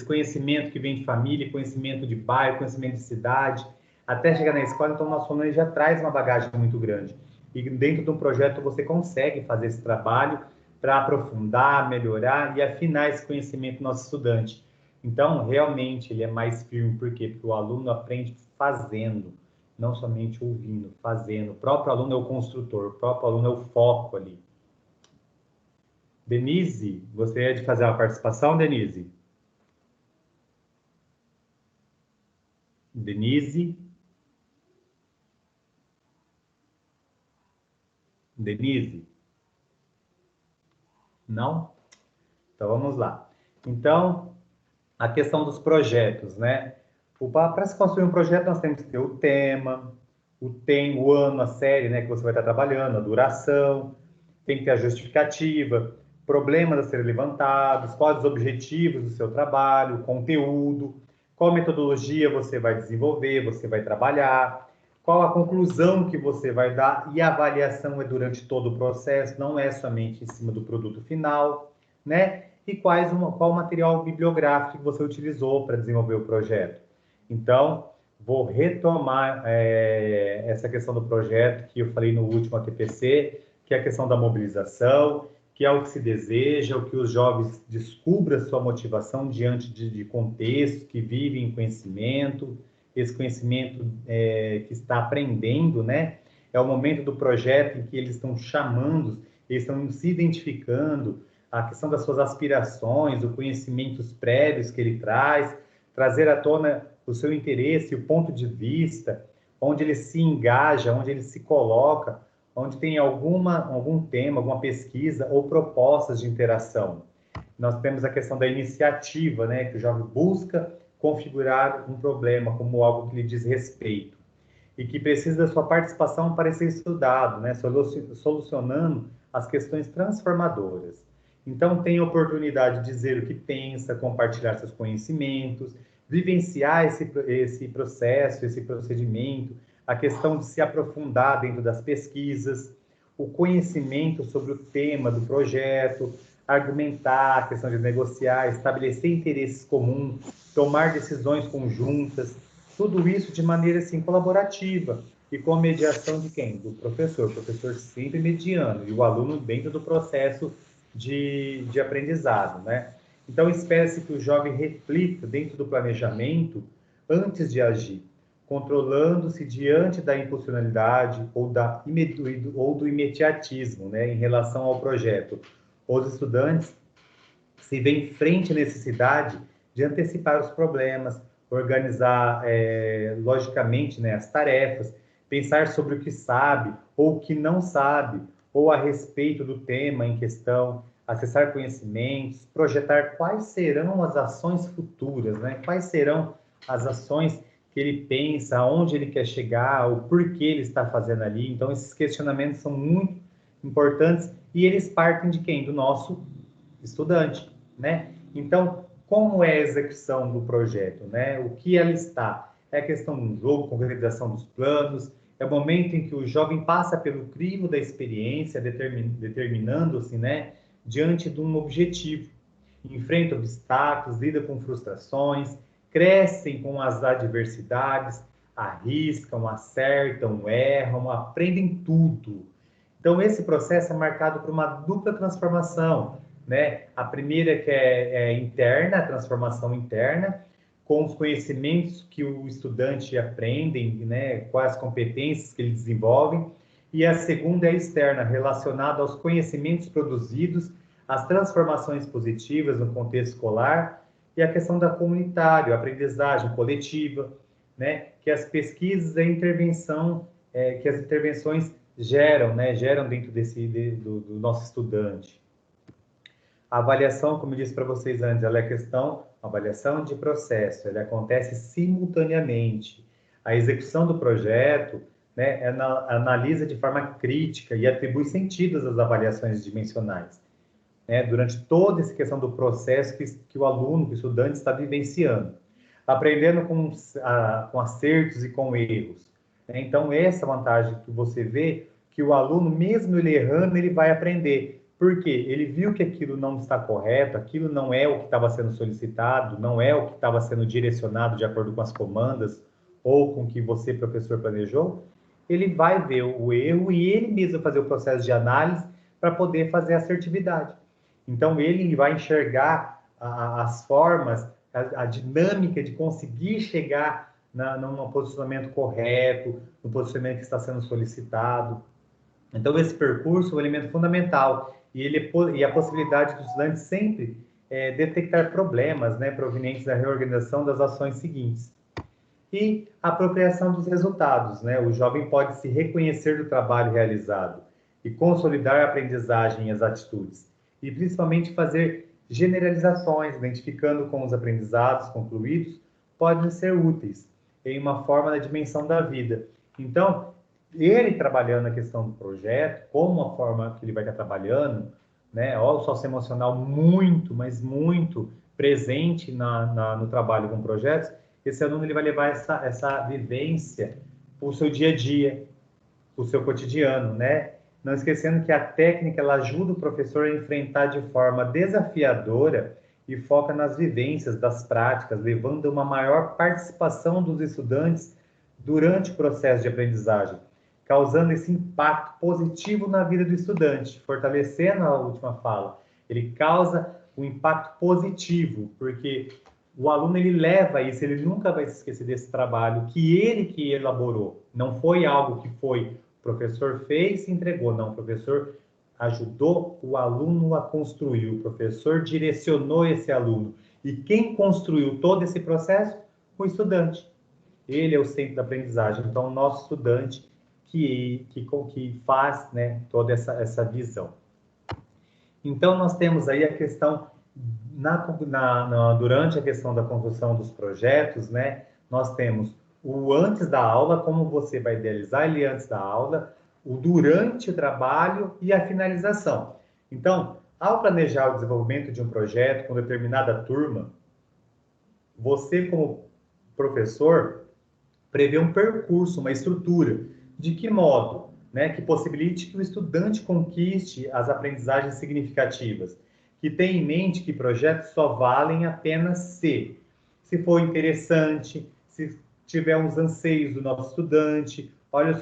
conhecimento que vem de família, conhecimento de bairro, conhecimento de cidade, até chegar na escola. Então, o nosso aluno já traz uma bagagem muito grande. E dentro de um projeto você consegue fazer esse trabalho para aprofundar, melhorar e afinar esse conhecimento do nosso estudante. Então, realmente, ele é mais firme. Por quê? Porque o aluno aprende fazendo, não somente ouvindo, fazendo. O próprio aluno é o construtor, o próprio aluno é o foco ali. Denise, gostaria de fazer uma participação, Denise? Denise? Denise? Não? Então, vamos lá. Então, a questão dos projetos, né? Para se construir um projeto, nós temos que ter o tema, o ano, a série, né, que você vai estar trabalhando, a duração, tem que ter a justificativa, problemas a serem levantados, quais os objetivos do seu trabalho, o conteúdo, qual metodologia você vai desenvolver, você vai trabalhar, qual a conclusão que você vai dar, e a avaliação é durante todo o processo, não é somente em cima do produto final, né? E qual o material bibliográfico que você utilizou para desenvolver o projeto. Então, vou retomar essa questão do projeto que eu falei no último ATPC, que é a questão da mobilização, que é o que se deseja, o que os jovens descubram sua motivação diante de contextos que vivem em conhecimento, esse conhecimento que está aprendendo, né? É o momento do projeto em que eles estão chamando, eles estão se identificando, a questão das suas aspirações, os conhecimentos prévios que ele traz, trazer à tona o seu interesse, o ponto de vista, onde ele se engaja, onde ele se coloca, onde tem algum tema, alguma pesquisa ou propostas de interação. Nós temos a questão da iniciativa, né, que o jovem busca configurar um problema como algo que lhe diz respeito e que precisa da sua participação para ser estudado, né, solucionando as questões transformadoras. Então, tem a oportunidade de dizer o que pensa, compartilhar seus conhecimentos, vivenciar esse processo, esse procedimento, a questão de se aprofundar dentro das pesquisas, o conhecimento sobre o tema do projeto, argumentar, a questão de negociar, estabelecer interesses comuns, tomar decisões conjuntas, tudo isso de maneira assim colaborativa e com a mediação de quem? Do professor. O professor sempre mediando e o aluno dentro do processo de aprendizado, né? Então, espera-se que o jovem reflita dentro do planejamento antes de agir, controlando-se diante da impulsionalidade ou do imediatismo, né, em relação ao projeto. Os estudantes se veem frente à necessidade de antecipar os problemas, organizar logicamente, né, as tarefas, pensar sobre o que sabe ou o que não sabe, ou a respeito do tema em questão, acessar conhecimentos, projetar quais serão as ações futuras, né? Quais serão as ações que ele pensa, aonde ele quer chegar, o porquê ele está fazendo ali. Então, esses questionamentos são muito importantes e eles partem de quem? Do nosso estudante, né? Então, como é a execução do projeto, né? O que ela está? É a questão do jogo, concretização dos planos, é o momento em que o jovem passa pelo crivo da experiência, determinando-se, né, diante de um objetivo, enfrenta obstáculos, lida com frustrações, crescem com as adversidades, arriscam, acertam, erram, aprendem tudo. Então, esse processo é marcado por uma dupla transformação, né? A primeira que é interna, a transformação interna, com os conhecimentos que o estudante aprende, né? Quais as competências que ele desenvolve, e a segunda é externa, relacionada aos conhecimentos produzidos, as transformações positivas no contexto escolar e a questão da comunitária, a aprendizagem coletiva, né? Que as pesquisas e intervenção, que as intervenções geram, né? Geram dentro do nosso estudante. A avaliação, como eu disse para vocês antes, ela é avaliação de processo, ela acontece simultaneamente. A execução do projeto, né, analisa de forma crítica e atribui sentidos às avaliações dimensionais, né, durante toda essa questão do processo que o aluno, que o estudante está vivenciando, aprendendo com acertos e com erros. Então, essa vantagem que você vê, que o aluno, mesmo ele errando, ele vai aprender. Por quê? Ele viu que aquilo não está correto, aquilo não é o que estava sendo solicitado, não é o que estava sendo direcionado de acordo com as comandas ou com o que você, professor, planejou. Ele vai ver o erro e ele mesmo fazer o processo de análise para poder fazer a assertividade. Então, ele vai enxergar as formas, a dinâmica de conseguir chegar num posicionamento correto, no posicionamento que está sendo solicitado. Então, esse percurso é um elemento fundamental e a possibilidade do estudante sempre detectar problemas, né, provenientes da reorganização das ações seguintes. E a apropriação dos resultados, né? O jovem pode se reconhecer do trabalho realizado e consolidar a aprendizagem e as atitudes. E principalmente fazer generalizações, identificando como os aprendizados concluídos podem ser úteis em uma forma da dimensão da vida. Então, ele trabalhando a questão do projeto, como a forma que ele vai estar trabalhando, né? Olha o socioemocional muito, mas muito presente no trabalho com projetos, esse aluno ele vai levar essa vivência para o seu dia a dia, para o seu cotidiano, né? Não esquecendo que a técnica ela ajuda o professor a enfrentar de forma desafiadora e foca nas vivências das práticas, levando a uma maior participação dos estudantes durante o processo de aprendizagem, causando esse impacto positivo na vida do estudante, fortalecendo a última fala. Ele causa um impacto positivo, porque o aluno ele leva isso, ele nunca vai se esquecer desse trabalho que elaborou. Não foi algo que o professor fez e entregou, não, o professor ajudou o aluno a construir, o professor direcionou esse aluno. E quem construiu todo esse processo? O estudante. Ele é o centro da aprendizagem. Então, o nosso estudante que faz, né, toda essa visão. Então, nós temos aí a questão, durante a questão da construção dos projetos, né, nós temos o antes da aula, como você vai idealizar ele antes da aula, o durante o trabalho e a finalização. Então, ao planejar o desenvolvimento de um projeto com determinada turma, você, como professor, prevê um percurso, uma estrutura. De que modo? Né, que possibilite que o estudante conquiste as aprendizagens significativas, que tenha em mente que projetos só valem apenas se for interessante, se tiver uns anseios do nosso estudante, olha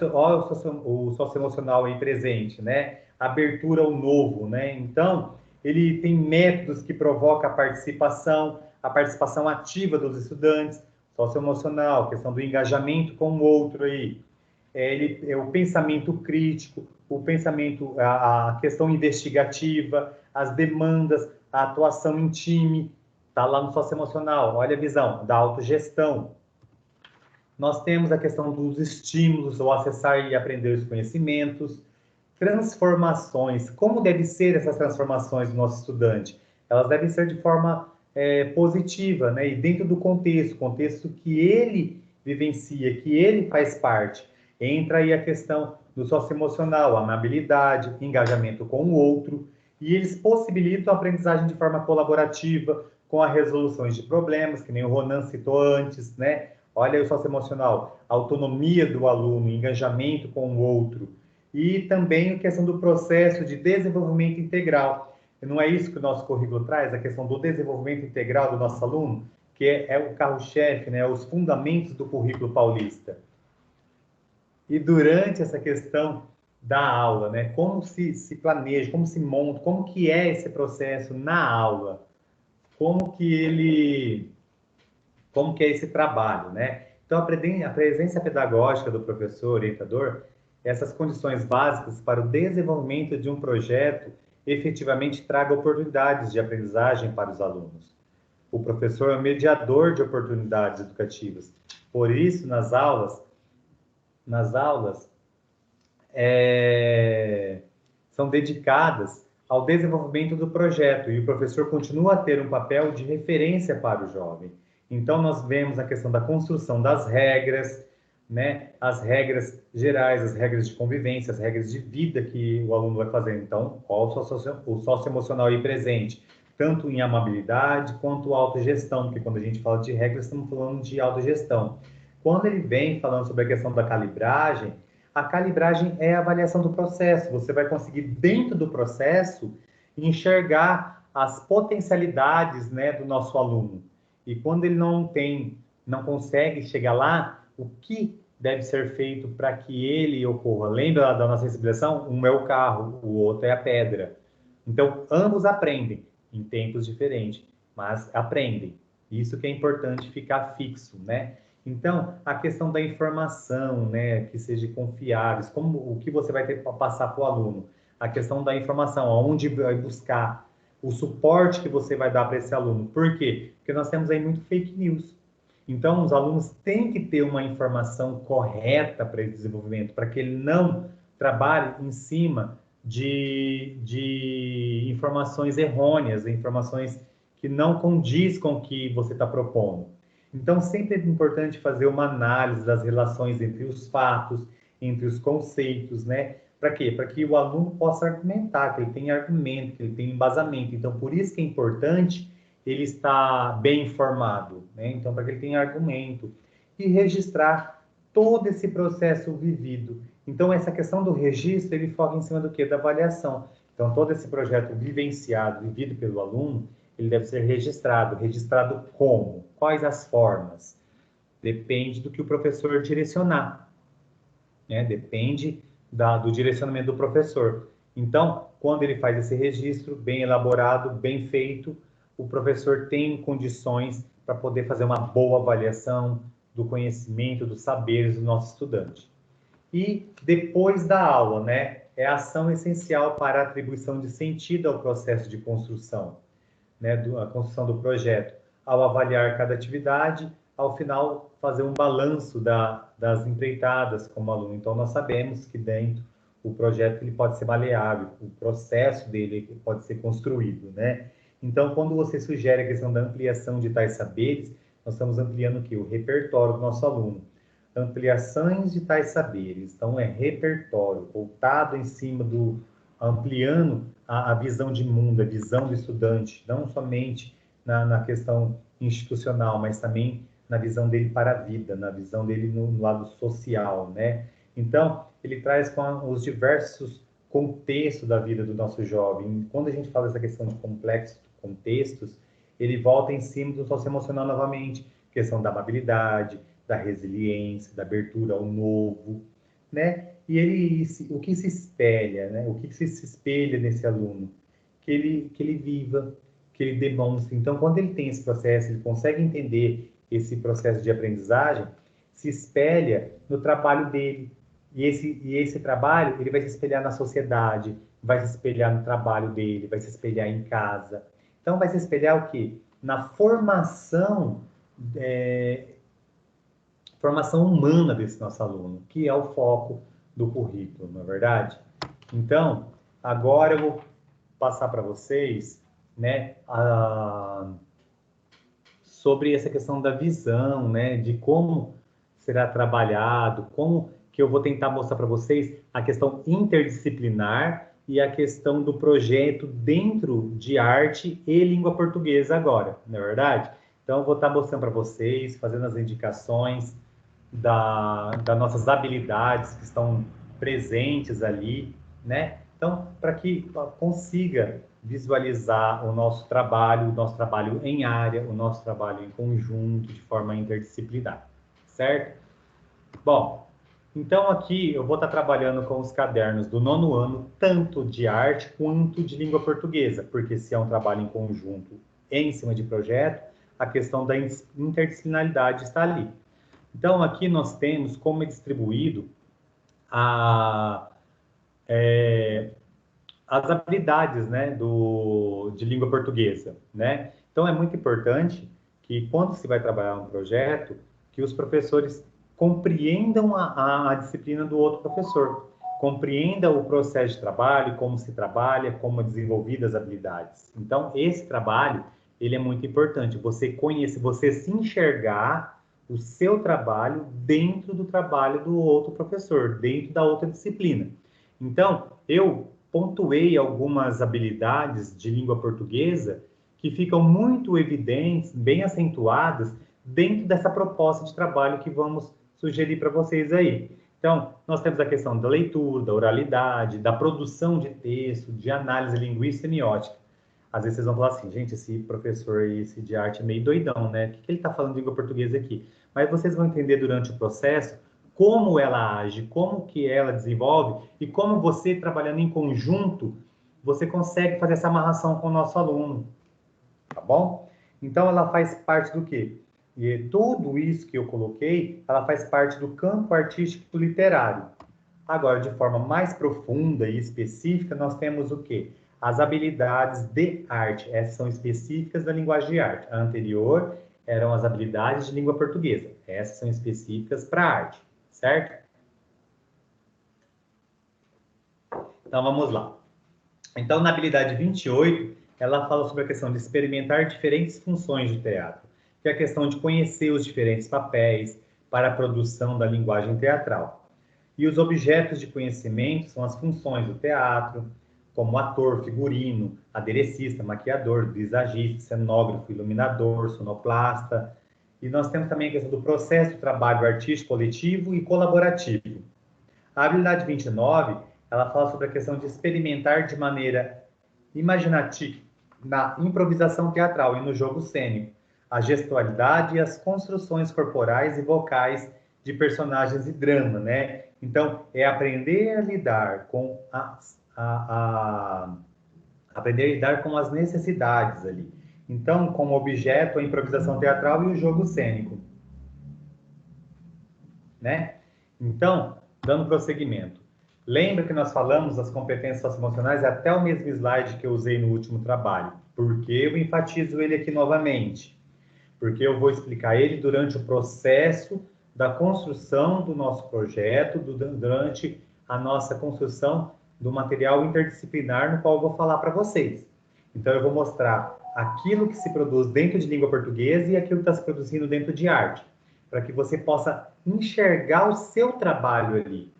o socioemocional aí presente, né? Abertura ao novo, né? Então, ele tem métodos que provocam a participação ativa dos estudantes, socioemocional, questão do engajamento com o outro aí, o pensamento crítico, a questão investigativa, as demandas, a atuação em time, está lá no socioemocional. Olha a visão da autogestão. Nós temos a questão dos estímulos, ou acessar e aprender os conhecimentos, transformações. Como devem ser essas transformações do nosso estudante? Elas devem ser de forma positiva, né? E dentro do contexto que ele vivencia, que ele faz parte. Entra aí a questão do socioemocional, amabilidade, engajamento com o outro, e eles possibilitam a aprendizagem de forma colaborativa, com as resoluções de problemas, que nem o Ronan citou antes, né? Olha aí o socioemocional, autonomia do aluno, engajamento com o outro, e também a questão do processo de desenvolvimento integral. Não é isso que o nosso currículo traz, a questão do desenvolvimento integral do nosso aluno, que é o carro-chefe, né? Os fundamentos do currículo paulista. E durante essa questão da aula, né? Como se planeja, como se monta, como que é esse processo na aula, como que é esse trabalho, né? Então, a presença pedagógica do professor, orientador, essas condições básicas para o desenvolvimento de um projeto efetivamente traga oportunidades de aprendizagem para os alunos. O professor é o mediador de oportunidades educativas. Por isso, nas aulas são dedicadas ao desenvolvimento do projeto, e o professor continua a ter um papel de referência para o jovem. Então, nós vemos a questão da construção das regras, né? As regras gerais, as regras de convivência, as regras de vida que o aluno vai fazer. Então, qual o socioemocional aí presente? Tanto em amabilidade quanto autogestão, porque quando a gente fala de regras, estamos falando de autogestão. Quando ele vem falando sobre a questão da calibragem, a calibragem é a avaliação do processo. Você vai conseguir, dentro do processo, enxergar as potencialidades, né, do nosso aluno. E quando ele não consegue chegar lá, o que deve ser feito para que ele ocorra? Lembra da nossa sensibilização? Um é o carro, o outro é a pedra. Então, ambos aprendem em tempos diferentes, mas aprendem. Isso que é importante ficar fixo, né? Então, a questão da informação, né, que seja confiável, o que você vai ter para passar para o aluno, a questão da informação, aonde vai buscar, o suporte que você vai dar para esse aluno. Por quê? Porque nós temos aí muito fake news. Então, os alunos têm que ter uma informação correta para esse desenvolvimento, para que ele não trabalhe em cima de informações errôneas, informações que não condiz com o que você está propondo. Então, sempre é importante fazer uma análise das relações entre os fatos, entre os conceitos, né? Para quê? Para que o aluno possa argumentar, que ele tenha argumento, que ele tenha embasamento. Então, por isso que é importante ele estar bem informado, né? Então, para que ele tenha argumento. E registrar todo esse processo vivido. Então, essa questão do registro, ele foca em cima do quê? Da avaliação. Então, todo esse projeto vivenciado, vivido pelo aluno, ele deve ser registrado. Registrado como? Quais as formas? Depende do que o professor direcionar. né? Depende do direcionamento do professor. Então, quando ele faz esse registro bem elaborado, bem feito, o professor tem condições para poder fazer uma boa avaliação do conhecimento, dos saberes do nosso estudante. E depois da aula, né, é a ação essencial para a atribuição de sentido ao processo de construção, né, a construção do projeto. Ao avaliar cada atividade, ao final fazer um balanço das empreitadas como aluno. Então, nós sabemos que dentro o projeto ele pode ser maleável, o processo dele pode ser construído, né? Então, quando você sugere a questão da ampliação de tais saberes, nós estamos ampliando o quê? O repertório do nosso aluno. Ampliações de tais saberes. Então, é repertório, voltado em cima ampliando a visão de mundo, a visão do estudante, não somente na questão institucional, mas também na visão dele para a vida, na visão dele no lado social, né? Então, ele traz com os diversos contextos da vida do nosso jovem. Quando a gente fala dessa questão de complexos contextos, ele volta em cima do socioemocional novamente, questão da amabilidade, da resiliência, da abertura ao novo, né? E o que se espelha, né? O que se espelha nesse aluno? Que ele viva, que ele demonstre. Então, quando ele tem esse processo, ele consegue entender esse processo de aprendizagem, se espelha no trabalho dele. E esse trabalho, ele vai se espelhar na sociedade, vai se espelhar no trabalho dele, vai se espelhar em casa. Então, vai se espelhar o quê? Na formação humana desse nosso aluno, que é o foco do currículo, não é verdade? Então, agora eu vou passar para vocês, né, sobre essa questão da visão, né, de como será trabalhado, como que eu vou tentar mostrar para vocês a questão interdisciplinar e a questão do projeto dentro de arte e língua portuguesa agora, não é verdade? Então, eu vou estar mostrando para vocês, fazendo as indicações das nossas habilidades que estão presentes ali, né? Então, para que consiga visualizar o nosso trabalho em área, o nosso trabalho em conjunto, de forma interdisciplinar, certo? Bom, então aqui eu vou estar trabalhando com os cadernos do 9º ano, tanto de arte quanto de língua portuguesa, porque se é um trabalho em conjunto em cima de projeto, a questão da interdisciplinaridade está ali. Então, aqui nós temos como é distribuído as habilidades, né, de língua portuguesa, né? Então, é muito importante que, quando se vai trabalhar um projeto, que os professores compreendam a disciplina do outro professor, compreenda o processo de trabalho, como se trabalha, como é desenvolvidas as habilidades. Então, esse trabalho, ele é muito importante. Você conhecer, você se enxergar o seu trabalho dentro do trabalho do outro professor, dentro da outra disciplina. Então, eu pontuei algumas habilidades de língua portuguesa que ficam muito evidentes, bem acentuadas, dentro dessa proposta de trabalho que vamos sugerir para vocês aí. Então, nós temos a questão da leitura, da oralidade, da produção de texto, de análise linguística e semiótica. Às vezes vocês vão falar assim, gente, esse professor esse de arte é meio doidão, né? O que ele está falando de língua portuguesa aqui? Mas vocês vão entender durante o processo como ela age, como que ela desenvolve e como você, trabalhando em conjunto, você consegue fazer essa amarração com o nosso aluno, tá bom? Então, ela faz parte do quê? E tudo isso que eu coloquei, ela faz parte do campo artístico literário. Agora, de forma mais profunda e específica, nós temos o quê? As habilidades de arte. Essas são específicas da linguagem de arte. A anterior eram as habilidades de língua portuguesa. Essas são específicas para a arte, certo? Então, vamos lá. Então, na habilidade 28, ela fala sobre a questão de experimentar diferentes funções de teatro, que é a questão de conhecer os diferentes papéis para a produção da linguagem teatral. E os objetos de conhecimento são as funções do teatro, como ator, figurino, aderecista, maquiador, visagista, cenógrafo, iluminador, sonoplasta. E nós temos também a questão do processo de trabalho artístico coletivo e colaborativo. A habilidade 29, ela fala sobre a questão de experimentar de maneira imaginativa na improvisação teatral e no jogo cênico, a gestualidade e as construções corporais e vocais de personagens e drama, né? Então, é aprender a lidar com aprender a lidar com as necessidades ali. Então, como objeto, a improvisação teatral e o jogo cênico, né? Então, dando prosseguimento. Lembra que nós falamos das competências socioemocionais até o mesmo slide que eu usei no último trabalho. Por que eu enfatizo ele aqui novamente? Porque eu vou explicar ele durante o processo da construção do nosso projeto, durante a nossa construção do material interdisciplinar no qual eu vou falar para vocês. Então, eu vou mostrar aquilo que se produz dentro de língua portuguesa e aquilo que está se produzindo dentro de arte, para que você possa enxergar o seu trabalho ali,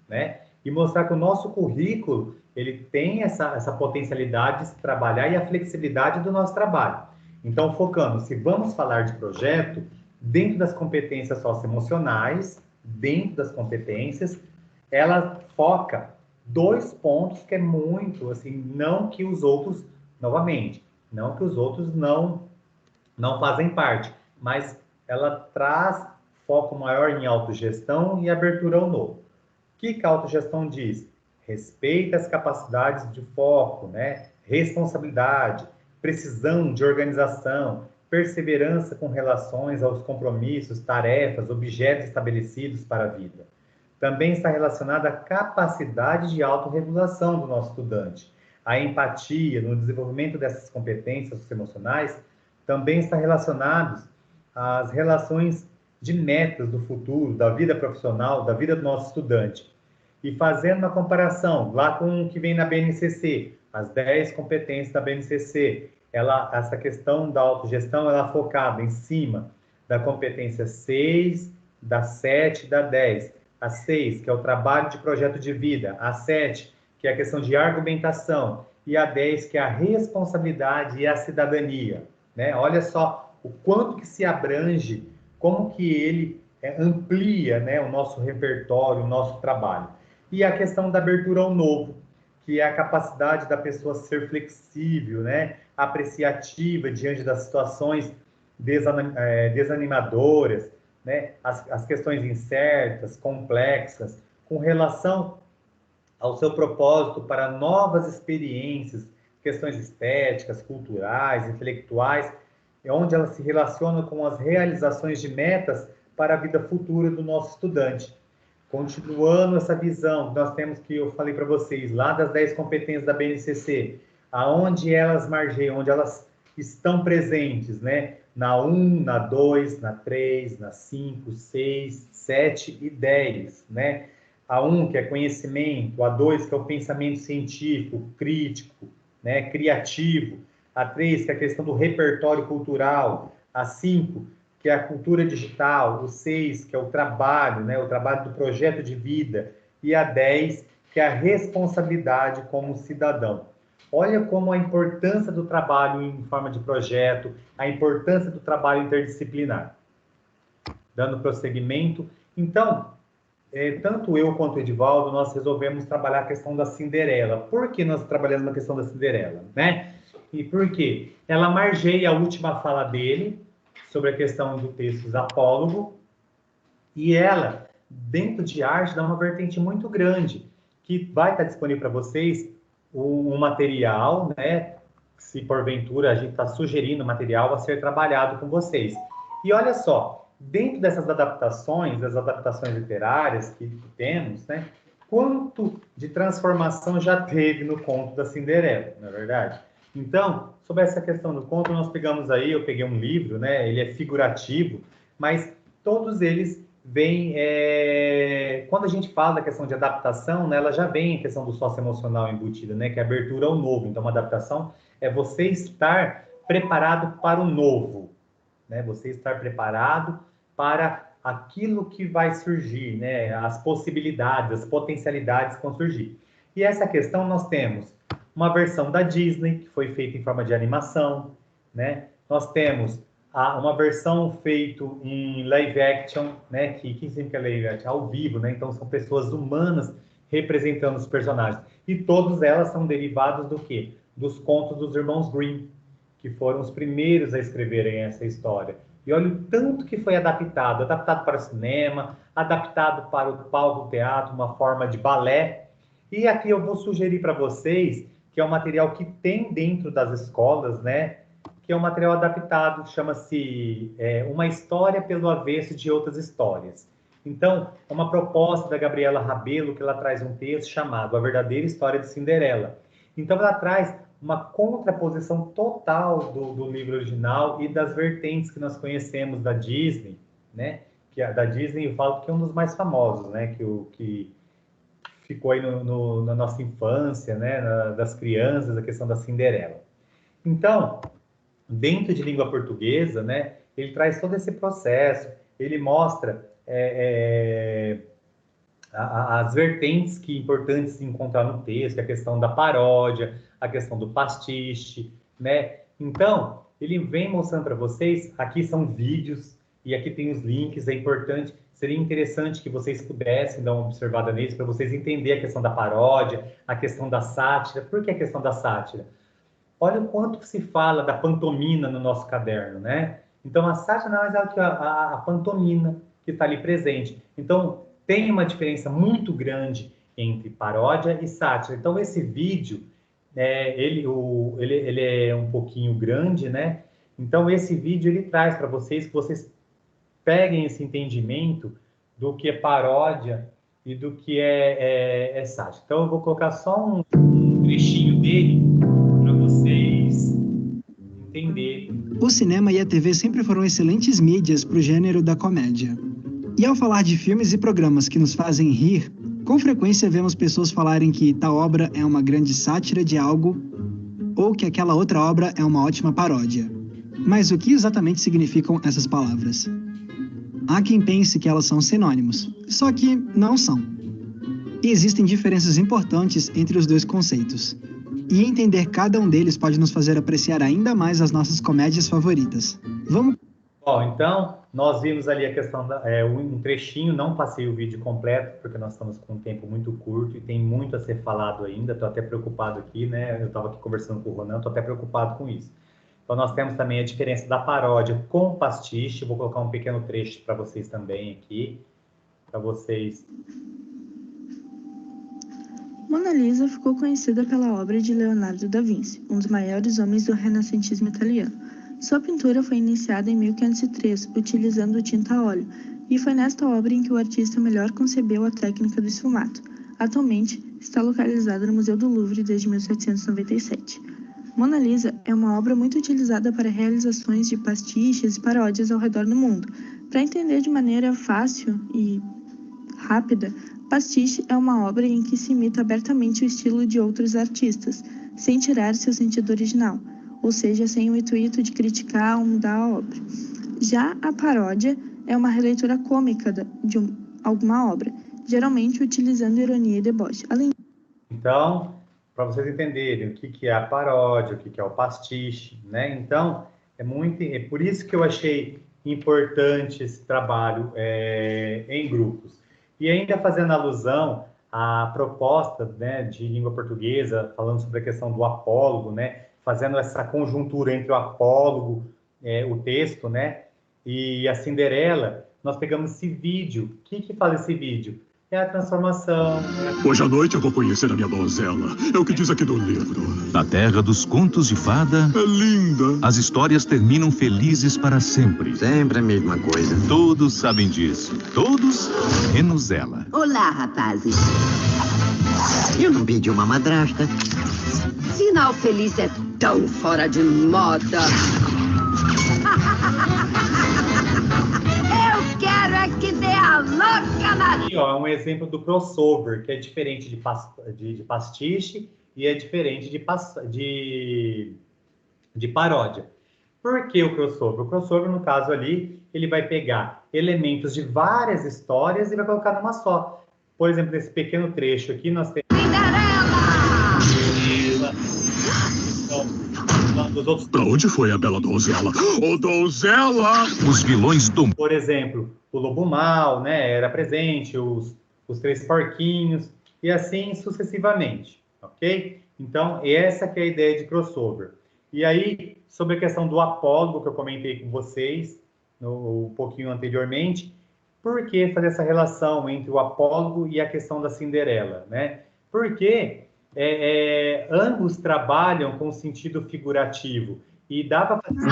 né? E mostrar que o nosso currículo, ele tem essa potencialidade de se trabalhar e a flexibilidade do nosso trabalho. Então, focando, se vamos falar de projeto, dentro das competências socioemocionais, dentro das competências, ela foca 2 pontos que é muito, assim, não que os outros, novamente, não que os outros não fazem parte, mas ela traz foco maior em autogestão e abertura ao novo. O que a autogestão diz? Respeita as capacidades de foco, né? Responsabilidade, precisão de organização, perseverança com relações aos compromissos, tarefas, objetos estabelecidos para a vida. Também está relacionada à capacidade de autorregulação do nosso estudante. A empatia, no desenvolvimento dessas competências emocionais, também está relacionado às relações de metas do futuro, da vida profissional, da vida do nosso estudante. E fazendo uma comparação lá com o que vem na BNCC, as 10 competências da BNCC, essa questão da autogestão, ela é focada em cima da competência 6, da 7 e da 10. A 6, que é o trabalho de projeto de vida. A 7, que é a questão de argumentação. E a 10, que é a responsabilidade e a cidadania, né? Olha só o quanto que se abrange, como que ele amplia, né, o nosso repertório, o nosso trabalho. E a questão da abertura ao novo, que é a capacidade da pessoa ser flexível, né, apreciativa diante das situações desanimadoras, né, as questões incertas, complexas, com relação ao seu propósito para novas experiências, questões estéticas, culturais, intelectuais, onde ela se relaciona com as realizações de metas para a vida futura do nosso estudante. Continuando essa visão, nós temos que eu falei para vocês, lá das 10 competências da BNCC, aonde elas margeiam, onde elas estão presentes, né? Na 1, na 2, na 3, na 5, 6, 7 e 10, né? A 1, que é conhecimento, a 2, que é o pensamento científico, crítico, né? Criativo, a 3, que é a questão do repertório cultural, a 5, que é a cultura digital, o 6, que é o trabalho, né? O trabalho do projeto de vida, e a 10, que é a responsabilidade como cidadão. Olha como a importância do trabalho em forma de projeto, a importância do trabalho interdisciplinar. Dando prosseguimento. Então, tanto eu quanto o Edivaldo, nós resolvemos trabalhar a questão da Cinderela. Por que nós trabalhamos na questão da Cinderela, né? E por quê? Ela margeia a última fala dele sobre a questão do texto apólogo, e ela, dentro de arte, dá uma vertente muito grande, que vai estar disponível para vocês um material, né? Se porventura a gente está sugerindo material a ser trabalhado com vocês. E olha só, dentro dessas adaptações, das adaptações literárias que temos, né? Quanto de transformação já teve no conto da Cinderela, não é verdade? Então, sobre essa questão do conto, nós pegamos aí, eu peguei um livro, né? Ele é figurativo, mas todos eles vêm... Quando a gente fala da questão de adaptação, né, ela já vem a questão do socioemocional embutida, né? Que é a abertura ao novo. Então, uma adaptação é você estar preparado para o novo, né? Você estar preparado para aquilo que vai surgir, né? As possibilidades, as potencialidades que vão surgir. E essa questão nós temos uma versão da Disney, que foi feita em forma de animação, né? Nós temos uma versão feita em live action, né? Quem sempre quer live action? Ao vivo, né? Então, são pessoas humanas representando os personagens. E todas elas são derivadas do quê? Dos contos dos irmãos Grimm, que foram os primeiros a escreverem essa história. E olha o tanto que foi adaptado para o cinema, adaptado para o palco do teatro, uma forma de balé. E aqui eu vou sugerir para vocês que é um material que tem dentro das escolas, né? Que é um material adaptado, chama-se Uma História pelo Avesso de Outras Histórias. Então, é uma proposta da Gabriela Rabelo, que ela traz um texto chamado A Verdadeira História de Cinderela. Então, ela traz uma contraposição total do livro original e das vertentes que nós conhecemos da Disney, né? Que da Disney eu falo que é um dos mais famosos, né? Que ficou aí na nossa infância, né? Das crianças, a questão da Cinderela. Então, dentro de língua portuguesa, né? Ele traz todo esse processo, ele mostra as vertentes que importantes de encontrar no texto, a questão da paródia, a questão do pastiche, né? Então, ele vem mostrando para vocês, aqui são vídeos e aqui tem os links, é importante, seria interessante que vocês pudessem dar uma observada neles para vocês entenderem a questão da paródia, a questão da sátira. Por que a questão da sátira? Olha o quanto se fala da pantomima no nosso caderno, né? Então, a sátira não é mais que a pantomima que está ali presente. Então, tem uma diferença muito grande entre paródia e sátira. Então, esse vídeo, ele é um pouquinho grande, né? Então, esse vídeo, ele traz para vocês que vocês peguem esse entendimento do que é paródia e do que é sátira. Então, eu vou colocar só um trechinho dele para vocês entenderem. O cinema e a TV sempre foram excelentes mídias para o gênero da comédia. E ao falar de filmes e programas que nos fazem rir, com frequência vemos pessoas falarem que tal obra é uma grande sátira de algo ou que aquela outra obra é uma ótima paródia. Mas o que exatamente significam essas palavras? Há quem pense que elas são sinônimos, só que não são. E existem diferenças importantes entre os dois conceitos. E entender cada um deles pode nos fazer apreciar ainda mais as nossas comédias favoritas. Vamos... Bom, então, nós vimos ali a questão um trechinho, não passei o vídeo completo, porque nós estamos com um tempo muito curto e tem muito a ser falado ainda, estou até preocupado aqui, né? Eu estava aqui conversando com o Ronan, estou até preocupado com isso. Então, nós temos também a diferença da paródia com pastiche, vou colocar um pequeno trecho para vocês também aqui, para vocês... Mona Lisa ficou conhecida pela obra de Leonardo da Vinci, um dos maiores homens do renascentismo italiano. Sua pintura foi iniciada em 1503, utilizando tinta a óleo, e foi nesta obra em que o artista melhor concebeu a técnica do esfumato. Atualmente, está localizada no Museu do Louvre desde 1797. Mona Lisa é uma obra muito utilizada para realizações de pastiches e paródias ao redor do mundo. Para entender de maneira fácil e rápida, pastiche é uma obra em que se imita abertamente o estilo de outros artistas, sem tirar seu sentido original, ou seja, sem o intuito de criticar ou mudar a obra. Já a paródia é uma releitura cômica de alguma obra, geralmente utilizando ironia e deboche. Então, para vocês entenderem o que é a paródia, o que é o pastiche, né? Então, é por isso que eu achei importante esse trabalho em grupos. E ainda fazendo alusão à proposta, né, de língua portuguesa, falando sobre a questão do apólogo, né, fazendo essa conjuntura entre o apólogo, o texto, né, e a Cinderela, nós pegamos esse vídeo. O que faz esse vídeo? É a transformação. Hoje à noite eu vou conhecer a minha donzela. É o que diz aqui no livro. Na terra dos contos de fada... É linda. As histórias terminam felizes para sempre. Sempre a mesma coisa. Todos sabem disso. Todos, menos ela. Olá, rapazes. Eu não pedi uma madrasta. Final feliz é tão fora de moda. Eu quero é que dê a louca na... Aqui, ó, é um exemplo do crossover, que é diferente de pastiche e é diferente de paródia. Por que o crossover? O crossover, no caso ali, ele vai pegar elementos de várias histórias e vai colocar numa só. Por exemplo, nesse pequeno trecho aqui, nós temos... Pra onde foi a bela donzela? Ô, donzela! Os vilões do... Por exemplo, o Lobo Mal, né, era presente, os Três Porquinhos, e assim sucessivamente, ok? Então, essa que é a ideia de crossover. E aí, sobre a questão do apólogo, que eu comentei com vocês, um pouquinho anteriormente. Por que fazer essa relação entre o Apólogo e a questão da Cinderela, né? Porque ambos trabalham com sentido figurativo e dá para fazer...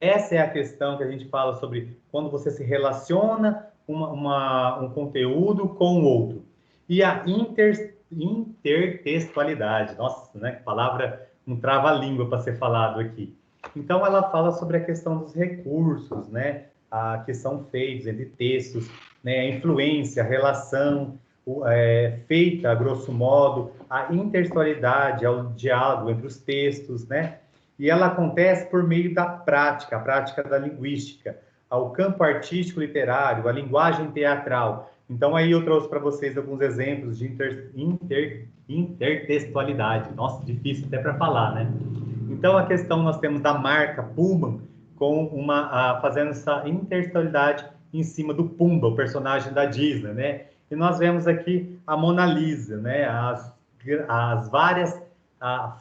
Essa é a questão que a gente fala sobre quando você se relaciona um conteúdo com o outro. E a intertextualidade. Nossa, né? Que palavra, um trava-língua para ser falado aqui. Então, ela fala sobre a questão dos recursos, né? Que são feitos entre textos, né? A influência, a relação feita, a grosso modo, a intertextualidade, o diálogo entre os textos, né? E ela acontece por meio da prática, a prática da linguística, o campo artístico literário, a linguagem teatral. Então, aí eu trouxe para vocês alguns exemplos de intertextualidade. Nossa, difícil até para falar, né? Então, a questão nós temos da marca Pullman fazendo essa intertextualidade em cima do Pumba, o personagem da Disney, né? E nós vemos aqui a Mona Lisa, né? As várias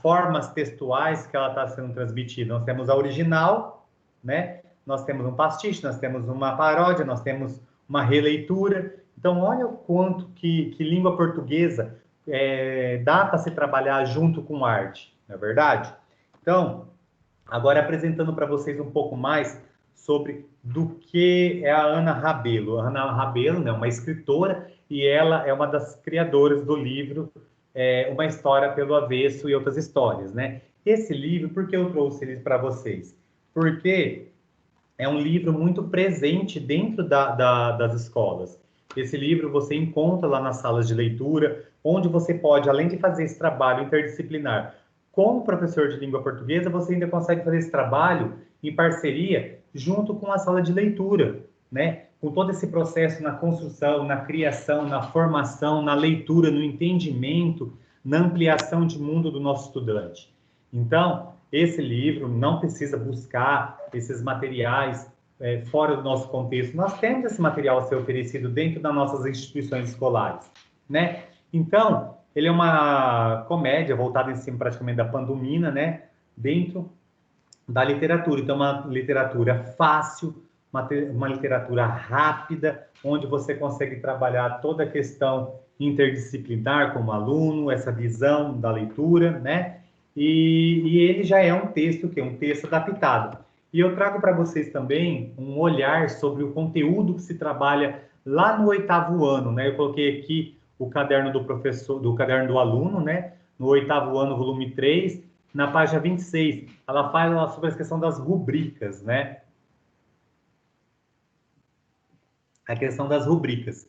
formas textuais que ela está sendo transmitida. Nós temos a original, né? Nós temos um pastiche, nós temos uma paródia, nós temos uma releitura. Então, olha o quanto que língua portuguesa dá para se trabalhar junto com arte, não é verdade? Então, agora apresentando para vocês um pouco mais sobre do que é a Ana Rabelo. A Ana Rabelo é uma escritora e ela é uma das criadoras do livro Uma História pelo Avesso e Outras Histórias, né? Esse livro, por que eu trouxe ele para vocês? Porque é um livro muito presente dentro das escolas. Esse livro você encontra lá nas salas de leitura, onde você pode, além de fazer esse trabalho interdisciplinar como professor de língua portuguesa, você ainda consegue fazer esse trabalho em parceria junto com a sala de leitura, né? Com todo esse processo na construção, na criação, na formação, na leitura, no entendimento, na ampliação de mundo do nosso estudante. Então, esse livro não precisa buscar esses materiais fora do nosso contexto. Nós temos esse material a ser oferecido dentro das nossas instituições escolares, né? Então, ele é uma comédia voltada em cima praticamente da pandemia, né? Dentro da literatura. Então, uma literatura fácil, uma literatura rápida, onde você consegue trabalhar toda a questão interdisciplinar como aluno, essa visão da leitura, né? E ele já é um texto que é um texto adaptado. E eu trago para vocês também um olhar sobre o conteúdo que se trabalha lá no 8º ano, né? Eu coloquei aqui o caderno do professor, do caderno do aluno, né? No 8º ano, volume 3, na página 26. Ela fala sobre a questão das rubricas, né? A questão das rubricas.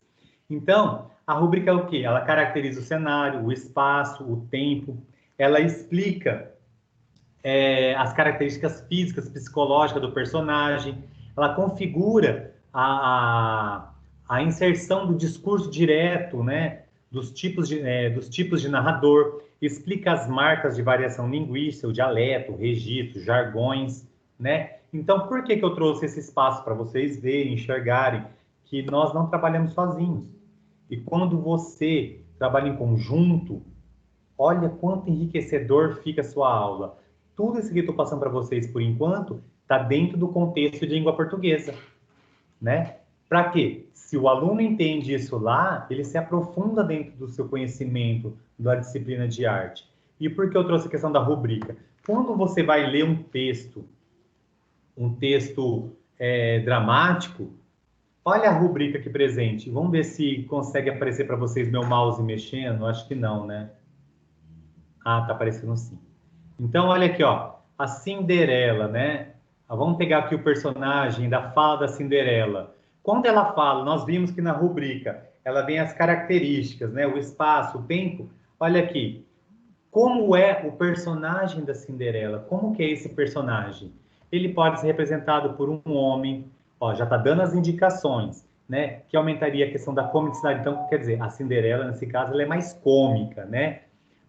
Então, a rubrica é o quê? Ela caracteriza o cenário, o espaço, o tempo. Ela explica as características físicas, psicológicas do personagem. Ela configura a inserção do discurso direto, né? Dos tipos de narrador. Explica as marcas de variação linguística, o dialeto, o registro, jargões, né? Então, por que eu trouxe esse espaço para vocês verem, enxergarem que nós não trabalhamos sozinhos? E quando você trabalha em conjunto, olha quanto enriquecedor fica a sua aula. Tudo isso que eu estou passando para vocês por enquanto está dentro do contexto de língua portuguesa, né? Para quê? Se o aluno entende isso lá, ele se aprofunda dentro do seu conhecimento da disciplina de arte. E por que eu trouxe a questão da rubrica? Quando você vai ler um texto dramático, olha a rubrica aqui presente. Vamos ver se consegue aparecer para vocês meu mouse mexendo. Acho que não, né? Ah, tá aparecendo sim. Então, olha aqui, ó. A Cinderela, né? Vamos pegar aqui o personagem da fala da Cinderela. Quando ela fala, nós vimos que na rubrica, ela vem as características, né? O espaço, o tempo. Olha aqui. Como é o personagem da Cinderela? Como que é esse personagem? Ele pode ser representado por um homem. Ó, já está dando as indicações, né? Que aumentaria a questão da comicidade. Então, quer dizer, a Cinderela, nesse caso, ela é mais cômica, né?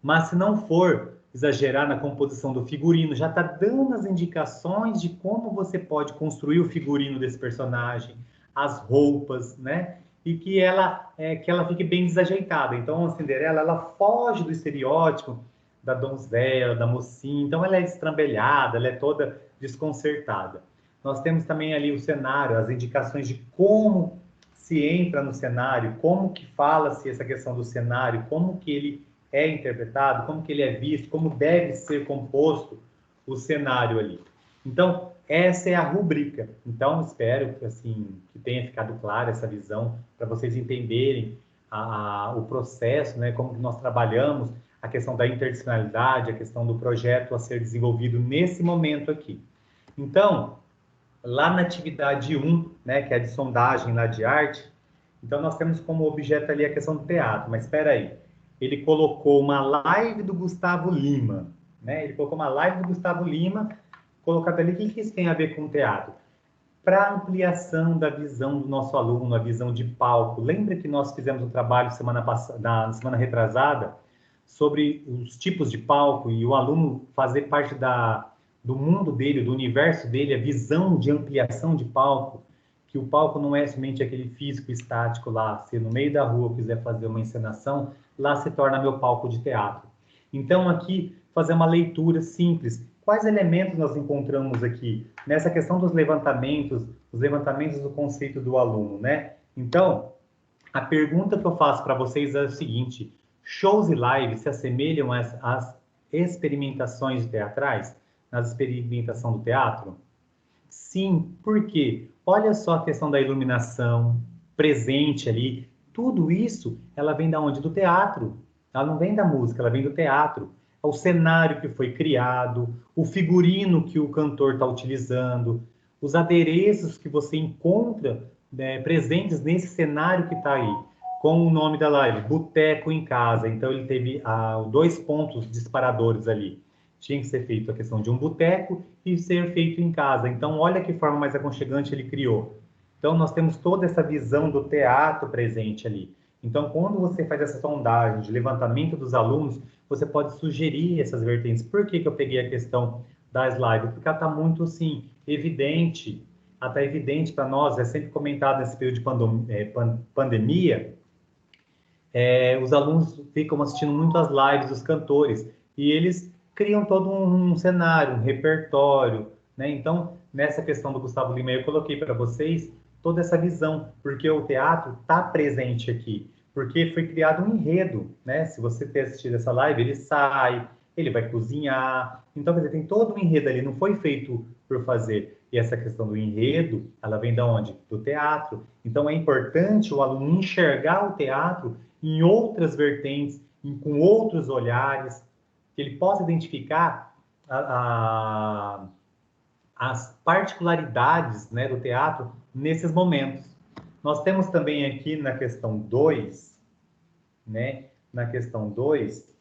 Mas se não for exagerar na composição do figurino, já está dando as indicações de como você pode construir o figurino desse personagem, as roupas, né? E que ela fique bem desajeitada. Então, a Cinderela, ela foge do estereótipo da donzela, da mocinha. Então, ela é estrambelhada, ela é toda desconcertada. Nós temos também ali o cenário, as indicações de como se entra no cenário, como que fala-se essa questão do cenário, como que ele é interpretado, como que ele é visto, como deve ser composto o cenário ali. Então, essa é a rubrica. Então, espero que, assim, que tenha ficado clara essa visão, para vocês entenderem o processo, né, como que nós trabalhamos, a questão da interdisciplinaridade, a questão do projeto a ser desenvolvido nesse momento aqui. Então, lá na atividade 1, né, que é a de sondagem lá de arte, então nós temos como objeto ali a questão do teatro, mas espera aí, ele colocou uma live do Gustavo Lima, né, ele colocou uma live do Gustavo Lima, colocado ali, o que isso tem a ver com o teatro? Para ampliação da visão do nosso aluno, a visão de palco. Lembra que nós fizemos um trabalho na semana retrasada sobre os tipos de palco e o aluno fazer parte do mundo dele, do universo dele, a visão de ampliação de palco, que o palco não é somente aquele físico estático lá, se no meio da rua eu quiser fazer uma encenação, lá se torna meu palco de teatro. Então, aqui, fazer uma leitura simples. Quais elementos nós encontramos aqui nessa questão dos levantamentos, os levantamentos do conceito do aluno, né? Então, a pergunta que eu faço para vocês é o seguinte: shows e lives se assemelham às experimentações teatrais, nas experimentação do teatro? Sim, por quê? Olha só a questão da iluminação presente ali. Tudo isso, ela vem da onde? Do teatro. Ela não vem da música, ela vem do teatro. O cenário que foi criado, o figurino que o cantor está utilizando, os adereços que você encontra, né, presentes nesse cenário que está aí, com o nome da live, Boteco em Casa. Então, ele teve 2 pontos disparadores ali. Tinha que ser feito a questão de um boteco e ser feito em casa. Então, olha que forma mais aconchegante ele criou. Então, nós temos toda essa visão do teatro presente ali. Então, quando você faz essa sondagem de levantamento dos alunos, você pode sugerir essas vertentes. Por que eu peguei a questão das lives? Porque ela está muito, assim, evidente. Ela está evidente para nós, é sempre comentado nesse período de pandemia, os alunos ficam assistindo muito as lives dos cantores, e eles criam todo um cenário, um repertório, né? Então, nessa questão do Gustavo Lima, eu coloquei para vocês toda essa visão, porque o teatro está presente aqui, porque foi criado um enredo, né? Se você ter assistido essa live, ele sai, ele vai cozinhar, então, quer dizer, tem todo um enredo ali, não foi feito por fazer. E essa questão do enredo, ela vem de onde? Do teatro. Então, é importante o aluno enxergar o teatro em outras vertentes, com outros olhares, que ele possa identificar as particularidades, né, do teatro nesses momentos. Nós temos também aqui na questão 2, né, na questão 2,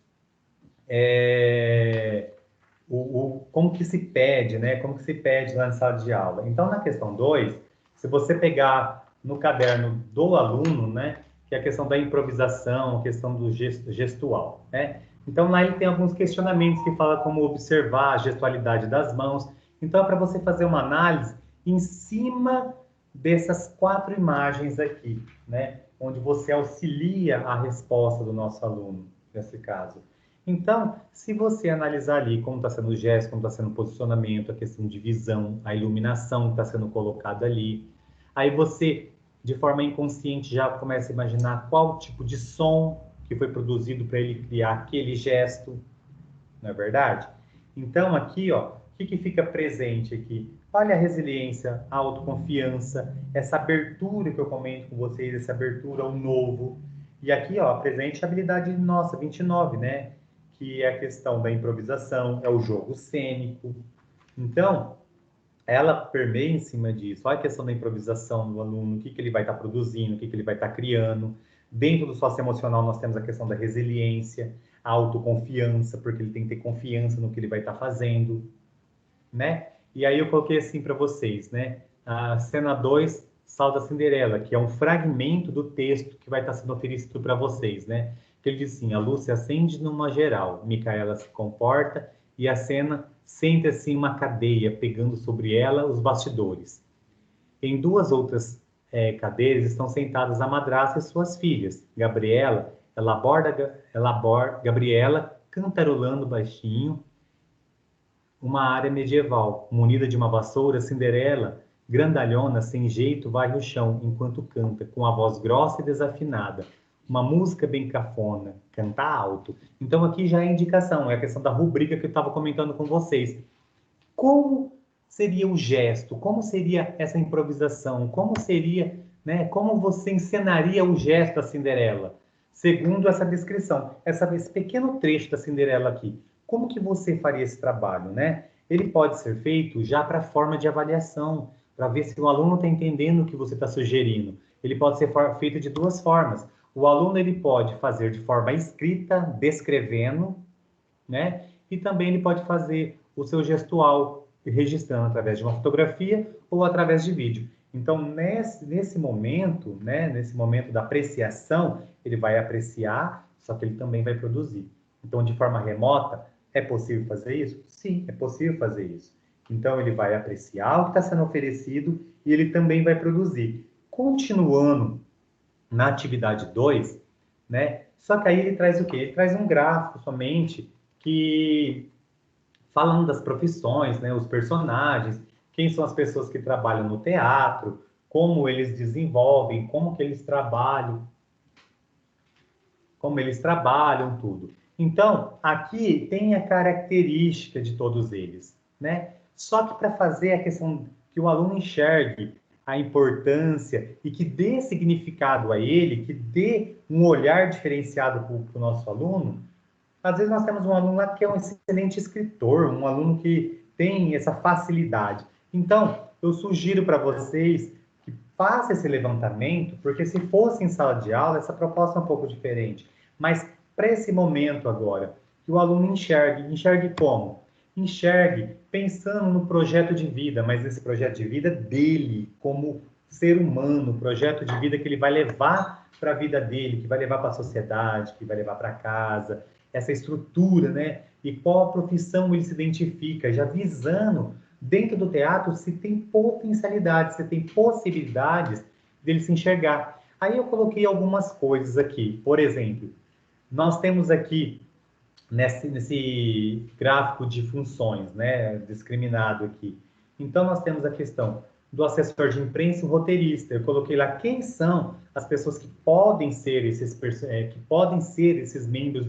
como que se pede, né, como que se pede lá na sala de aula. Então, na questão 2, se você pegar no caderno do aluno, né, que é a questão da improvisação, a questão do gestual, né? Então, lá ele tem alguns questionamentos que falam como observar a gestualidade das mãos. Então, é para você fazer uma análise em cima dessas 4 imagens aqui, né? Onde você auxilia a resposta do nosso aluno, nesse caso. Então, se você analisar ali como está sendo o gesto, como está sendo o posicionamento, a questão de visão, a iluminação que está sendo colocada ali, aí você, de forma inconsciente, já começa a imaginar qual tipo de som que foi produzido para ele criar aquele gesto, não é verdade? Então, aqui, ó, o que fica presente aqui? Olha a resiliência, a autoconfiança, essa abertura que eu comento com vocês, essa abertura ao novo. E aqui, ó, presente a habilidade nossa, 29, né? Que é a questão da improvisação, é o jogo cênico. Então, ela permeia em cima disso. Olha a questão da improvisação do aluno, o que ele vai estar produzindo, o que ele vai estar criando. Dentro do socioemocional, nós temos a questão da resiliência, a autoconfiança, porque ele tem que ter confiança no que ele vai estar fazendo, né? E aí eu coloquei assim para vocês, né? A cena 2, Salto da Cinderela, que é um fragmento do texto que vai estar sendo oferecido para vocês, né? que ele diz assim: a luz se acende numa geral, Micaela se comporta e a cena senta-se em uma cadeia, pegando sobre ela os bastidores. Em duas outras cadeiras estão sentadas a madrasta e suas filhas. Gabriela Gabriela cantarolando baixinho uma área medieval, munida de uma vassoura. Cinderela, grandalhona, sem jeito, varre o chão enquanto canta, com a voz grossa e desafinada. Uma música bem cafona, canta alto. Então aqui já é indicação, é a questão da rubrica que eu estava comentando com vocês. Como seria o gesto? Como seria essa improvisação? Como seria, né? Como você encenaria o gesto da Cinderela? Segundo essa descrição, esse pequeno trecho da Cinderela aqui. Como que você faria esse trabalho, né? Ele pode ser feito já para a forma de avaliação, para ver se o aluno está entendendo o que você está sugerindo. Ele pode ser feito de duas formas. O aluno ele pode fazer de forma escrita, descrevendo, né? E também ele pode fazer o seu gestual, registrando através de uma fotografia ou através de vídeo. Então, nesse momento, né? Nesse momento da apreciação, ele vai apreciar, só que ele também vai produzir. Então, de forma remota, é possível fazer isso? Sim, é possível fazer isso. Então, ele vai apreciar o que está sendo oferecido e ele também vai produzir. Continuando na atividade 2, né? Só que aí ele traz o quê? Ele traz um gráfico somente que falando das profissões, né? Os personagens, quem são as pessoas que trabalham no teatro, como eles desenvolvem, como eles trabalham, tudo. Então, aqui tem a característica de todos eles, né? Só que para fazer a questão que o aluno enxergue a importância e que dê significado a ele, que dê um olhar diferenciado para o nosso aluno, às vezes nós temos um aluno lá que é um excelente escritor, um aluno que tem essa facilidade. Então, eu sugiro para vocês que façam esse levantamento, porque se fosse em sala de aula, essa proposta é um pouco diferente. Mas para esse momento agora, que o aluno enxergue como? Enxergue pensando no projeto de vida, mas nesse projeto de vida dele, como ser humano, projeto de vida que ele vai levar para a vida dele, que vai levar para a sociedade, que vai levar para casa, essa estrutura, né? E qual a profissão ele se identifica, já visando, dentro do teatro, se tem potencialidades, se tem possibilidades dele se enxergar. Aí eu coloquei algumas coisas aqui. Por exemplo, nós temos aqui, nesse gráfico de funções, né, discriminado aqui. Então, nós temos a questão do assessor de imprensa e o roteirista. Eu coloquei lá quem são as pessoas que podem ser esses membros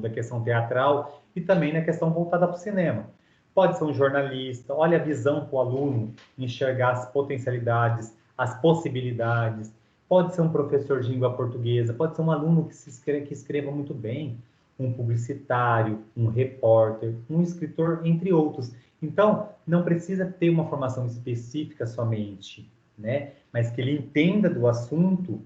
da questão teatral e também na questão voltada para o cinema. Pode ser um jornalista, olha a visão para o aluno enxergar as potencialidades, as possibilidades. Pode ser um professor de língua portuguesa, pode ser um aluno que escreva muito bem, um publicitário, um repórter, um escritor, entre outros. Então, não precisa ter uma formação específica somente, né? Mas que ele entenda do assunto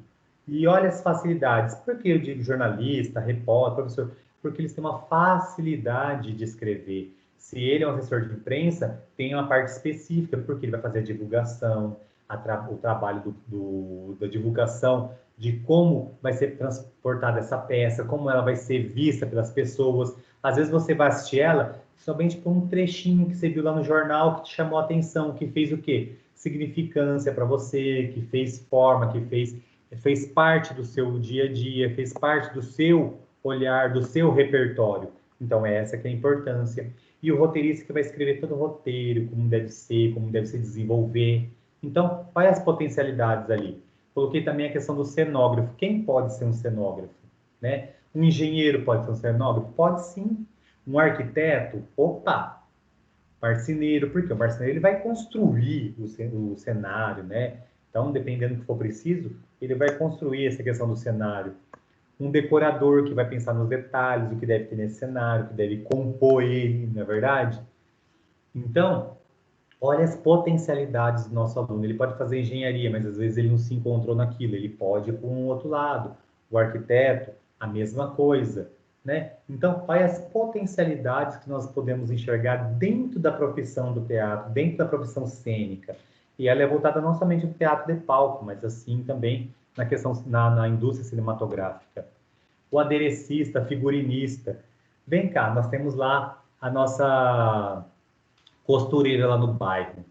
e olhe as facilidades. Por que eu digo jornalista, repórter, professor? Porque eles têm uma facilidade de escrever. Se ele é um assessor de imprensa, tem uma parte específica, porque ele vai fazer a divulgação, o trabalho da divulgação, de como vai ser transportada essa peça, como ela vai ser vista pelas pessoas. Às vezes você vai assistir ela somente por um trechinho que você viu lá no jornal, que te chamou a atenção, que fez o quê? Significância para você, que fez forma, que fez parte do seu dia a dia, fez parte do seu olhar, do seu repertório. Então, essa que é a importância. E o roteirista que vai escrever todo o roteiro, como deve se desenvolver. Então, quais as potencialidades ali? Coloquei também a questão do cenógrafo. Quem pode ser um cenógrafo? Né? Um engenheiro pode ser um cenógrafo? Pode sim. Um arquiteto? Opa! Marceneiro. Por quê? O marceneiro ele vai construir o cenário, né? Então, dependendo do que for preciso, ele vai construir essa questão do cenário. Um decorador que vai pensar nos detalhes, o que deve ter nesse cenário, o que deve compor ele, não é verdade? Então, olha as potencialidades do nosso aluno. Ele pode fazer engenharia, mas às vezes ele não se encontrou naquilo. Ele pode ir para um outro lado. O arquiteto, a mesma coisa, né? Então, olha as potencialidades que nós podemos enxergar dentro da profissão do teatro, dentro da profissão cênica. E ela é voltada não somente para o teatro de palco, mas assim também na questão na indústria cinematográfica. o aderecista, figurinista. Vem cá, nós temos lá a nossa costureira lá no bairro.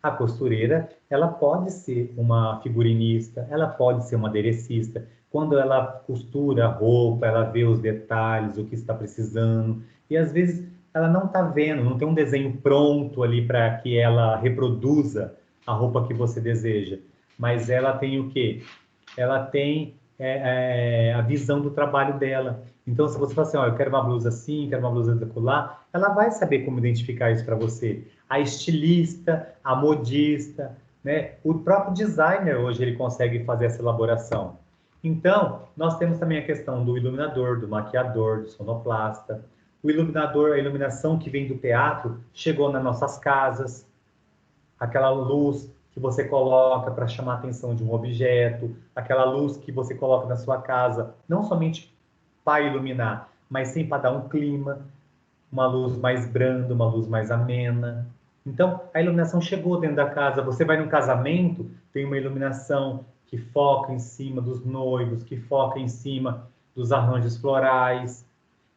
A costureira, ela pode ser uma figurinista, ela pode ser uma aderecista. Quando ela costura a roupa, ela vê os detalhes, o que está precisando. E às vezes ela não está vendo, não tem um desenho pronto ali para que ela reproduza a roupa que você deseja. Mas ela tem o quê? Ela tem a visão do trabalho dela. Então, se você fala assim, eu quero uma blusa assim, quero uma blusa acolá, ela vai saber como identificar isso para você. A estilista, a modista, né? O próprio designer hoje ele consegue fazer essa elaboração. Então, nós temos também a questão do iluminador, do maquiador, do sonoplasta. O iluminador, a iluminação que vem do teatro, chegou nas nossas casas. Aquela luz que você coloca para chamar a atenção de um objeto, aquela luz que você coloca na sua casa, não somente para iluminar, mas sim para dar um clima, uma luz mais branda, uma luz mais amena. Então, a iluminação chegou dentro da casa. Você vai num casamento, tem uma iluminação que foca em cima dos noivos, que foca em cima dos arranjos florais.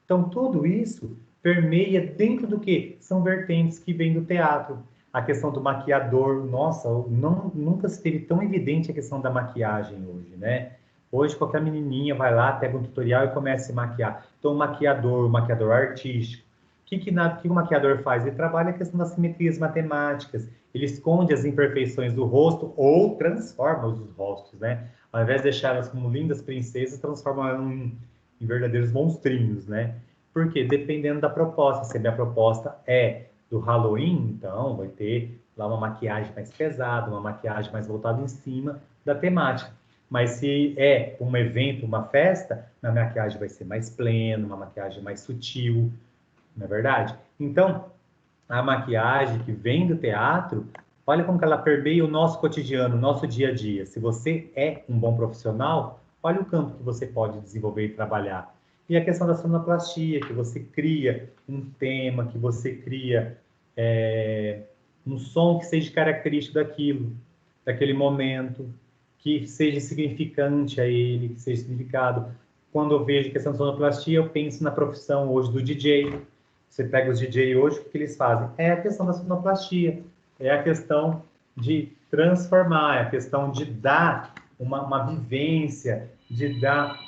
Então, tudo isso permeia dentro do que? São vertentes que vêm do teatro. A questão do maquiador, nossa, nunca se teve tão evidente a questão da maquiagem hoje, né? Hoje, qualquer menininha vai lá, pega um tutorial e começa a se maquiar. Então, o maquiador artístico, o que o maquiador faz? Ele trabalha a questão das simetrias matemáticas, ele esconde as imperfeições do rosto ou transforma os rostos, né? Ao invés de deixá-las como lindas princesas, transforma elas em verdadeiros monstrinhos, né? Porque dependendo da proposta, se a minha proposta é do Halloween, então vai ter lá uma maquiagem mais pesada, uma maquiagem mais voltada em cima da temática. Mas se é um evento, uma festa, a maquiagem vai ser mais plena, uma maquiagem mais sutil, não é verdade? Então, a maquiagem que vem do teatro, olha como que ela permeia o nosso cotidiano, o nosso dia a dia. Se você é um bom profissional, olha o campo que você pode desenvolver e trabalhar. E a questão da sonoplastia, que você cria um tema, que você cria um som que seja característico daquele momento, que seja significante a ele, que seja significado. Quando eu vejo a questão da sonoplastia, eu penso na profissão hoje do DJ. Você pega os DJ hoje, o que eles fazem? É a questão da sonoplastia, é a questão de transformar, é a questão de dar uma vivência, de dar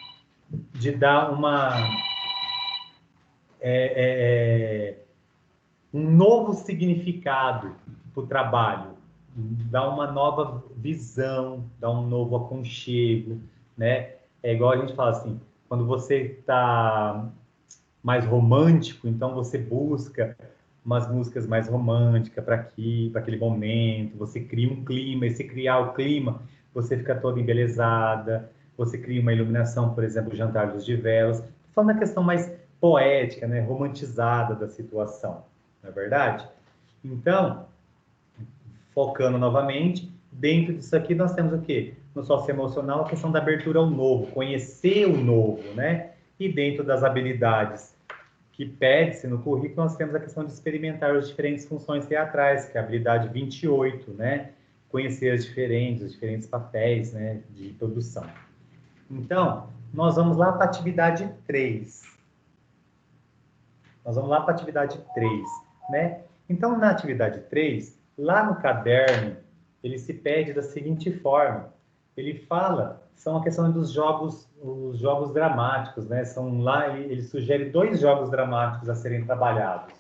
um novo significado para o trabalho, dar uma nova visão, dar um novo aconchego, né? É igual a gente fala assim, quando você está mais romântico, então você busca umas músicas mais românticas para aquele momento, você cria um clima, e se criar o clima, você fica toda embelezada, você cria uma iluminação, por exemplo, o Jantar Luz de Velas, falando a questão mais poética, né, romantizada da situação, não é verdade? Então, focando novamente, dentro disso aqui nós temos o quê? No socioemocional, a questão da abertura ao novo, conhecer o novo, né? E dentro das habilidades que pede-se no currículo, nós temos a questão de experimentar as diferentes funções teatrais, que é a habilidade 28, né? Conhecer os diferentes papéis, né, de produção. Então, nós vamos lá para a atividade 3. Né? Então, na atividade 3, lá no caderno, ele se pede da seguinte forma. Ele fala, são a questão dos jogos, os jogos dramáticos, né? Ele sugere 2 jogos dramáticos a serem trabalhados.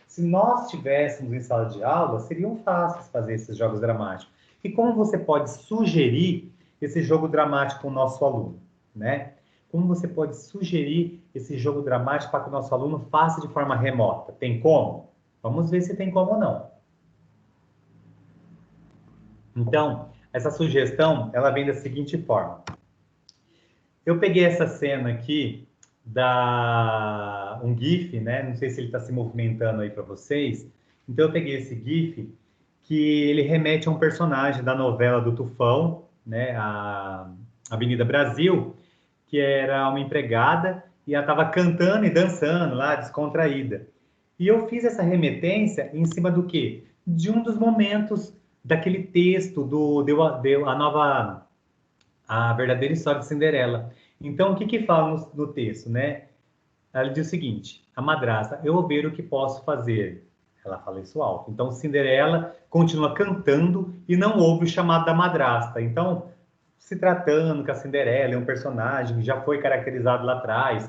Se nós estivéssemos em sala de aula, seriam fáceis fazer esses jogos dramáticos. E como você pode sugerir esse jogo dramático para o nosso aluno, né? Como você pode sugerir esse jogo dramático para que o nosso aluno faça de forma remota? Tem como? Vamos ver se tem como ou não. Então, essa sugestão, ela vem da seguinte forma. Eu peguei essa cena aqui, um GIF, né? Não sei se ele está se movimentando aí para vocês. Então, eu peguei esse GIF, que ele remete a um personagem da novela do Tufão, né? A Avenida Brasil, que era uma empregada e ela estava cantando e dançando lá, descontraída. E eu fiz essa remetência em cima do quê? De um dos momentos daquele texto A Verdadeira História de Cinderela. Então, o que fala no texto, né? Ela diz o seguinte: a madrasta, eu vou ver o que posso fazer. Ela fala isso alto. Então, Cinderela continua cantando e não ouve o chamado da madrasta. Então, se tratando que a Cinderela é um personagem que já foi caracterizado lá atrás,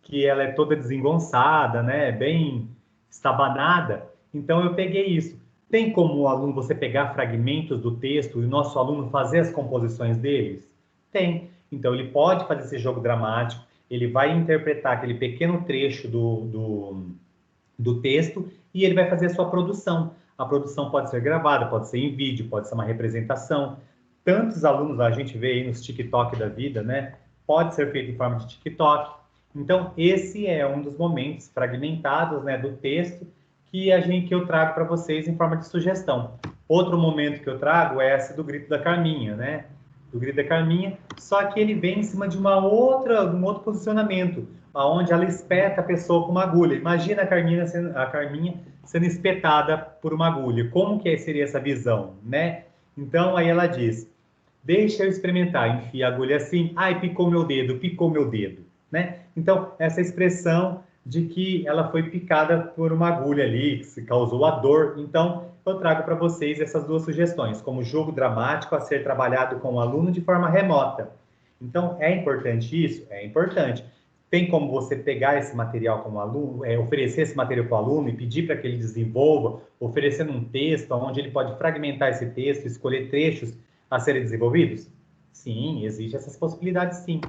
que ela é toda desengonçada, né? Bem estabanada. Então, eu peguei isso. Tem como o aluno, você pegar fragmentos do texto e o nosso aluno fazer as composições deles? Tem. Então, ele pode fazer esse jogo dramático, ele vai interpretar aquele pequeno trecho do texto e ele vai fazer a sua produção. A produção pode ser gravada, pode ser em vídeo, pode ser uma representação. Tantos alunos a gente vê aí nos TikTok da vida, né? Pode ser feito em forma de TikTok. Então, esse é um dos momentos fragmentados, né, do texto que eu trago para vocês em forma de sugestão. Outro momento que eu trago é esse do grito da Carminha, né? Do grito da Carminha, só que ele vem em cima de um outro posicionamento, onde ela espeta a pessoa com uma agulha. Imagina a Carminha sendo espetada por uma agulha. Como que seria essa visão, né? Então, aí ela diz: deixa eu experimentar, enfia a agulha assim, ai, picou meu dedo, né? Então, essa expressão de que ela foi picada por uma agulha ali, que se causou a dor. Então, eu trago para vocês essas duas sugestões, como jogo dramático a ser trabalhado com o aluno de forma remota. Então, é importante isso? É importante. Tem como você pegar esse material como aluno, oferecer esse material para o aluno e pedir para que ele desenvolva, oferecendo um texto onde ele pode fragmentar esse texto, escolher trechos a serem desenvolvidos? Sim, existem essas possibilidades, sim.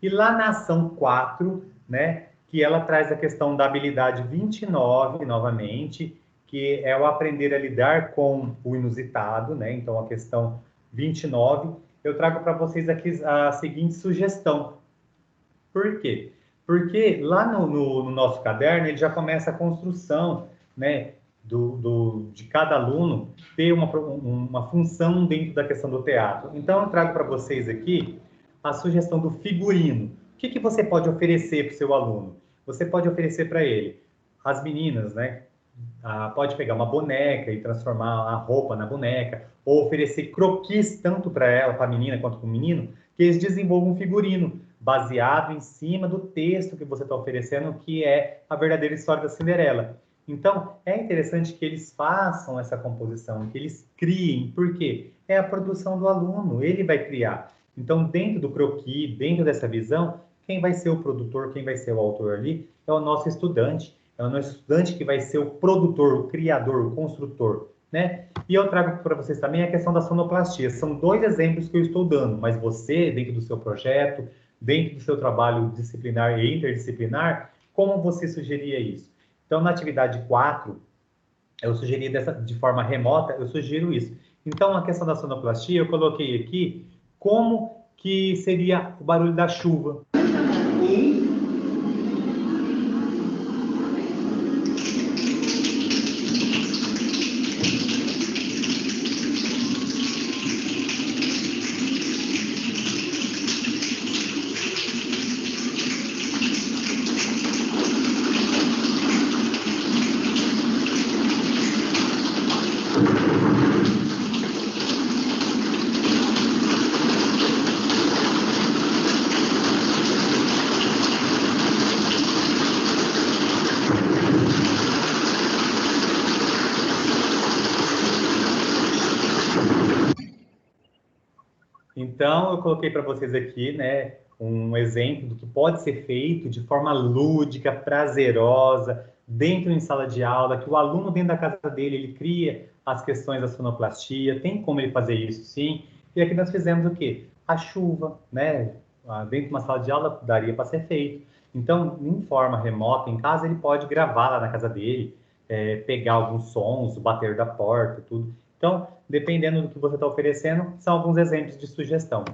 E lá na ação 4, né, que ela traz a questão da habilidade 29, novamente, que é o aprender a lidar com o inusitado, né? Então, a questão 29, eu trago para vocês aqui a seguinte sugestão. Por quê? Porque lá no nosso caderno, ele já começa a construção, né, de cada aluno ter uma função dentro da questão do teatro. Então, eu trago para vocês aqui a sugestão do figurino. O que você pode oferecer para o seu aluno? Você pode oferecer para ele, as meninas, né? Pode pegar uma boneca e transformar a roupa na boneca, ou oferecer croquis tanto para ela, para a menina, quanto para o menino, que eles desenvolvam um figurino baseado em cima do texto que você está oferecendo, que é a verdadeira história da Cinderela. Então, é interessante que eles façam essa composição, que eles criem, porque é a produção do aluno, ele vai criar. Então, dentro do croquis, dentro dessa visão, quem vai ser o produtor, quem vai ser o autor ali, é o nosso estudante. É o nosso estudante que vai ser o produtor, o criador, o construtor, né? E eu trago para vocês também a questão da sonoplastia. São 2 exemplos que eu estou dando, mas você, dentro do seu projeto, dentro do seu trabalho disciplinar e interdisciplinar, como você sugeria isso? Então, na atividade 4, eu sugeri de forma remota, eu sugiro isso. Então, a questão da sonoplastia, eu coloquei aqui como que seria o barulho da chuva. Então, eu coloquei para vocês aqui, né, um exemplo do que pode ser feito de forma lúdica, prazerosa, dentro em sala de aula, que o aluno dentro da casa dele, ele cria as questões da sonoplastia, tem como ele fazer isso, sim. E aqui nós fizemos o quê? A chuva, né, dentro de uma sala de aula daria para ser feito. Então, em forma remota, em casa, ele pode gravar lá na casa dele, pegar alguns sons, o bater da porta, tudo. Então, dependendo do que você está oferecendo, são alguns exemplos de sugestão.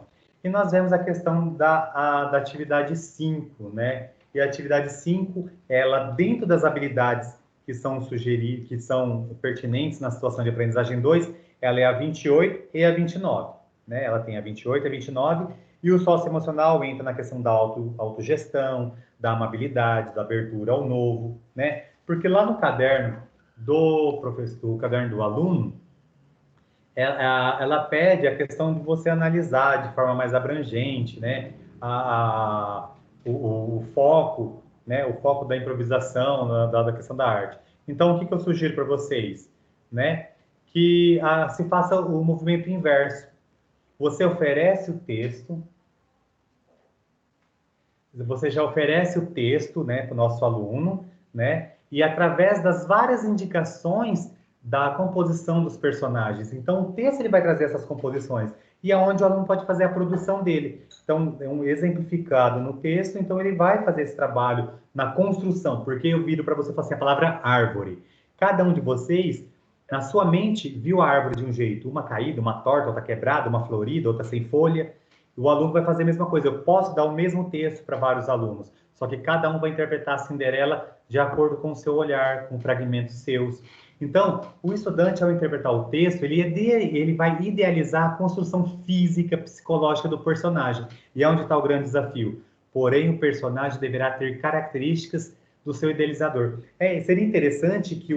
E nós vemos a questão da atividade 5, né? E a atividade 5, ela, dentro das habilidades que são sugeridas, que são pertinentes na situação de aprendizagem 2, ela é a 28 e a 29, né? Ela tem a 28 e a 29, e o socioemocional entra na questão da autogestão, da amabilidade, da abertura ao novo, né? Porque lá no caderno do professor, o caderno do aluno, ela pede a questão de você analisar de forma mais abrangente, né, o foco, né, o foco da improvisação, da questão da arte. Então, o que eu sugiro para vocês? Né, que se faça o movimento inverso. Você oferece o texto, você já oferece o texto, né, para o nosso aluno, né, e através das várias indicações da composição dos personagens. Então, o texto ele vai trazer essas composições, e é onde o aluno pode fazer a produção dele. Então, é um exemplificado no texto, então ele vai fazer esse trabalho na construção, porque eu viro para você e falo assim, a palavra árvore. Cada um de vocês, na sua mente, viu a árvore de um jeito, uma caída, uma torta, outra quebrada, uma florida, outra sem folha. O aluno vai fazer a mesma coisa. Eu posso dar o mesmo texto para vários alunos, só que cada um vai interpretar a Cinderela de acordo com o seu olhar, com fragmentos seus. Então, o estudante, ao interpretar o texto, ele vai idealizar a construção física, psicológica do personagem. E é onde está o grande desafio. Porém, o personagem deverá ter características do seu idealizador. Seria interessante que,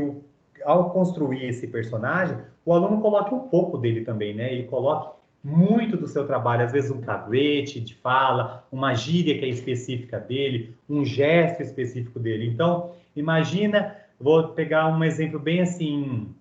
ao construir esse personagem, o aluno coloque um pouco dele também, né? Ele coloque muito do seu trabalho, às vezes um caguete de fala, uma gíria que é específica dele, um gesto específico dele. Então, imagina, vou pegar um exemplo bem assim,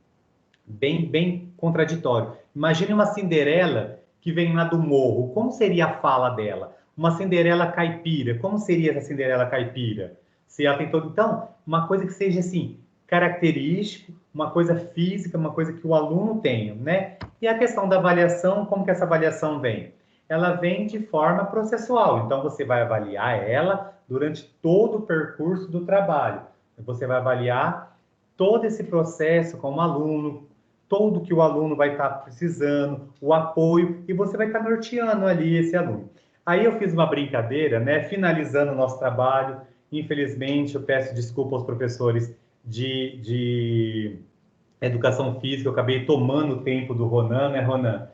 bem contraditório. Imagine uma Cinderela que vem lá do morro, como seria a fala dela? Uma Cinderela caipira, como seria essa Cinderela caipira? Se ela tem todo... Então, uma coisa que seja assim, característico, uma coisa física, uma coisa que o aluno tenha, né? E a questão da avaliação, como que essa avaliação vem? Ela vem de forma processual, então você vai avaliar ela durante todo o percurso do trabalho. Você vai avaliar todo esse processo com o aluno, tudo que o aluno vai estar precisando, o apoio, e você vai estar norteando ali esse aluno. Aí eu fiz uma brincadeira, né? Finalizando o nosso trabalho, infelizmente eu peço desculpa aos professores de educação física, eu acabei tomando o tempo do Ronan, né, Ronan?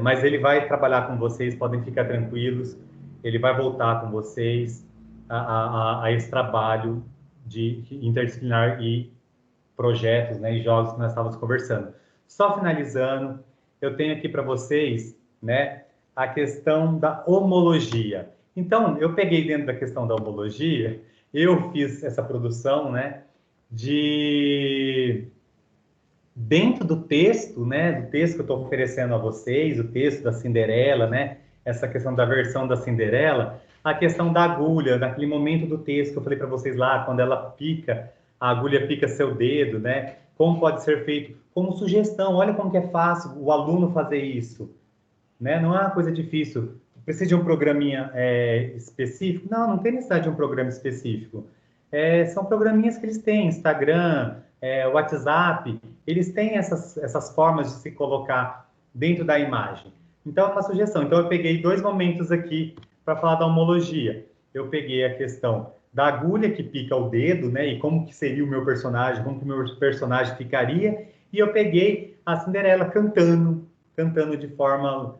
Mas ele vai trabalhar com vocês, podem ficar tranquilos, ele vai voltar com vocês a esse trabalho de interdisciplinar e projetos, né, e jogos que nós estávamos conversando. Só finalizando, eu tenho aqui para vocês, né, a questão da homologia. Então, eu peguei dentro da questão da homologia, eu fiz essa produção, né, dentro do texto, né, do texto que eu estou oferecendo a vocês, o texto da Cinderela, né, essa questão da versão da Cinderela, a questão da agulha, naquele momento do texto que eu falei para vocês lá, quando ela pica, a agulha pica seu dedo, né, como pode ser feito, como sugestão, olha como que é fácil o aluno fazer isso, né, não é uma coisa difícil, precisa de um programinha específico? Não tem necessidade de um programa específico. São programinhas que eles têm, Instagram, WhatsApp, eles têm essas formas de se colocar dentro da imagem. Então, é uma sugestão. Então, eu peguei 2 momentos aqui para falar da homologia. Eu peguei a questão da agulha que pica o dedo, né, e como que seria o meu personagem, como que o meu personagem ficaria, e eu peguei a Cinderela cantando de forma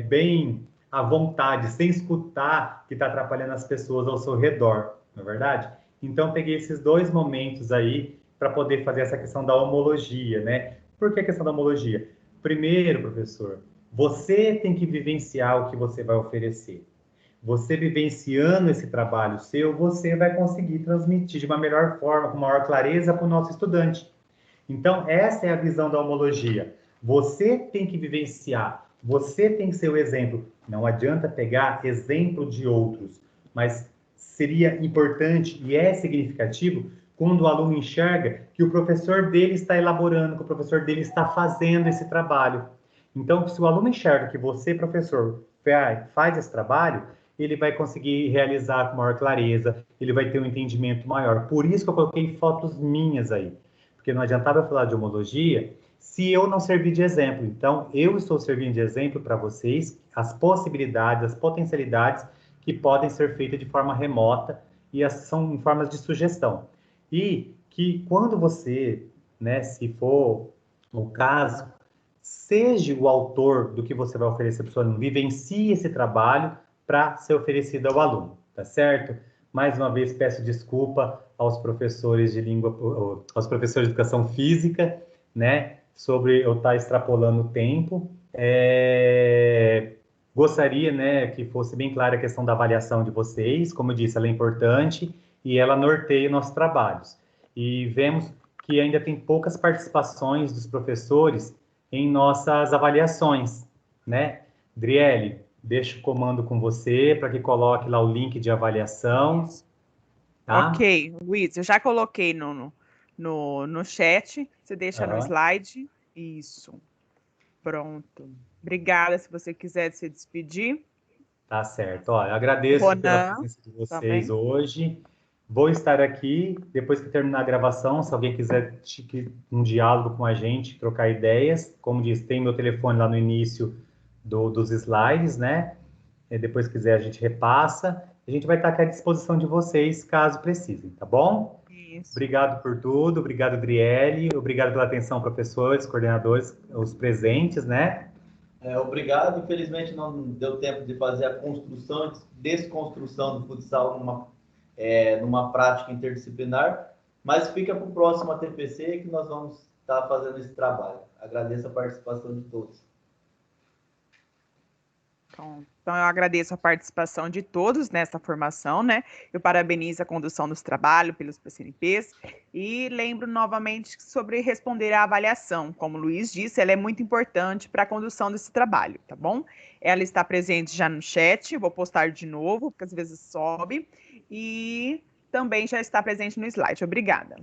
bem à vontade, sem escutar que está atrapalhando as pessoas ao seu redor, não é verdade? Então, peguei esses 2 momentos aí para poder fazer essa questão da homologia, né? Por que a questão da homologia? Primeiro, professor, você tem que vivenciar o que você vai oferecer. Você vivenciando esse trabalho seu, você vai conseguir transmitir de uma melhor forma, com maior clareza para o nosso estudante. Então, essa é a visão da homologia. Você tem que vivenciar, você tem que ser o exemplo. Não adianta pegar exemplo de outros, mas seria importante e é significativo quando o aluno enxerga que o professor dele está elaborando, que o professor dele está fazendo esse trabalho. Então, se o aluno enxerga que você, professor, faz esse trabalho, ele vai conseguir realizar com maior clareza, ele vai ter um entendimento maior. Por isso que eu coloquei fotos minhas aí, porque não adiantava eu falar de homologia se eu não servir de exemplo. Então, eu estou servindo de exemplo para vocês as possibilidades, as potencialidades que podem ser feitas de forma remota e são em formas de sugestão. E que quando você, né, se for o caso, seja o autor do que você vai oferecer para o seu aluno, vivencie esse trabalho para ser oferecido ao aluno, tá certo? Mais uma vez, peço desculpa aos professores de aos professores de educação física, né, sobre eu estar extrapolando o tempo. Gostaria, né, que fosse bem clara a questão da avaliação de vocês. Como eu disse, ela é importante e ela norteia nossos trabalhos. E vemos que ainda tem poucas participações dos professores em nossas avaliações, né? Driele, deixo o comando com você para que coloque lá o link de avaliação, tá? Ok, Luiz, eu já coloquei no chat, você deixa no slide. Isso. Pronto. Obrigada, se você quiser se despedir. Tá certo. Ó, eu agradeço pela presença de vocês hoje. Vou estar aqui, depois que terminar a gravação, se alguém quiser um diálogo com a gente, trocar ideias. Como disse, tem meu telefone lá no início dos slides, né? E depois quiser a gente repassa. A gente vai estar aqui à disposição de vocês, caso precisem, tá bom? Isso. Obrigado por tudo, obrigado, Driele, obrigado pela atenção, professores, coordenadores, os presentes, né? Obrigado. Infelizmente não deu tempo de fazer a construção e desconstrução do futsal numa prática interdisciplinar, mas fica para o próximo ATPC que nós vamos estar fazendo esse trabalho. Agradeço a participação de todos. Então, eu agradeço a participação de todos nessa formação, né? Eu parabenizo a condução dos trabalhos pelos PCNPs e lembro novamente sobre responder à avaliação. Como o Luiz disse, ela é muito importante para a condução desse trabalho, tá bom? Ela está presente já no chat, eu vou postar de novo, porque às vezes sobe, e também já está presente no slide. Obrigada.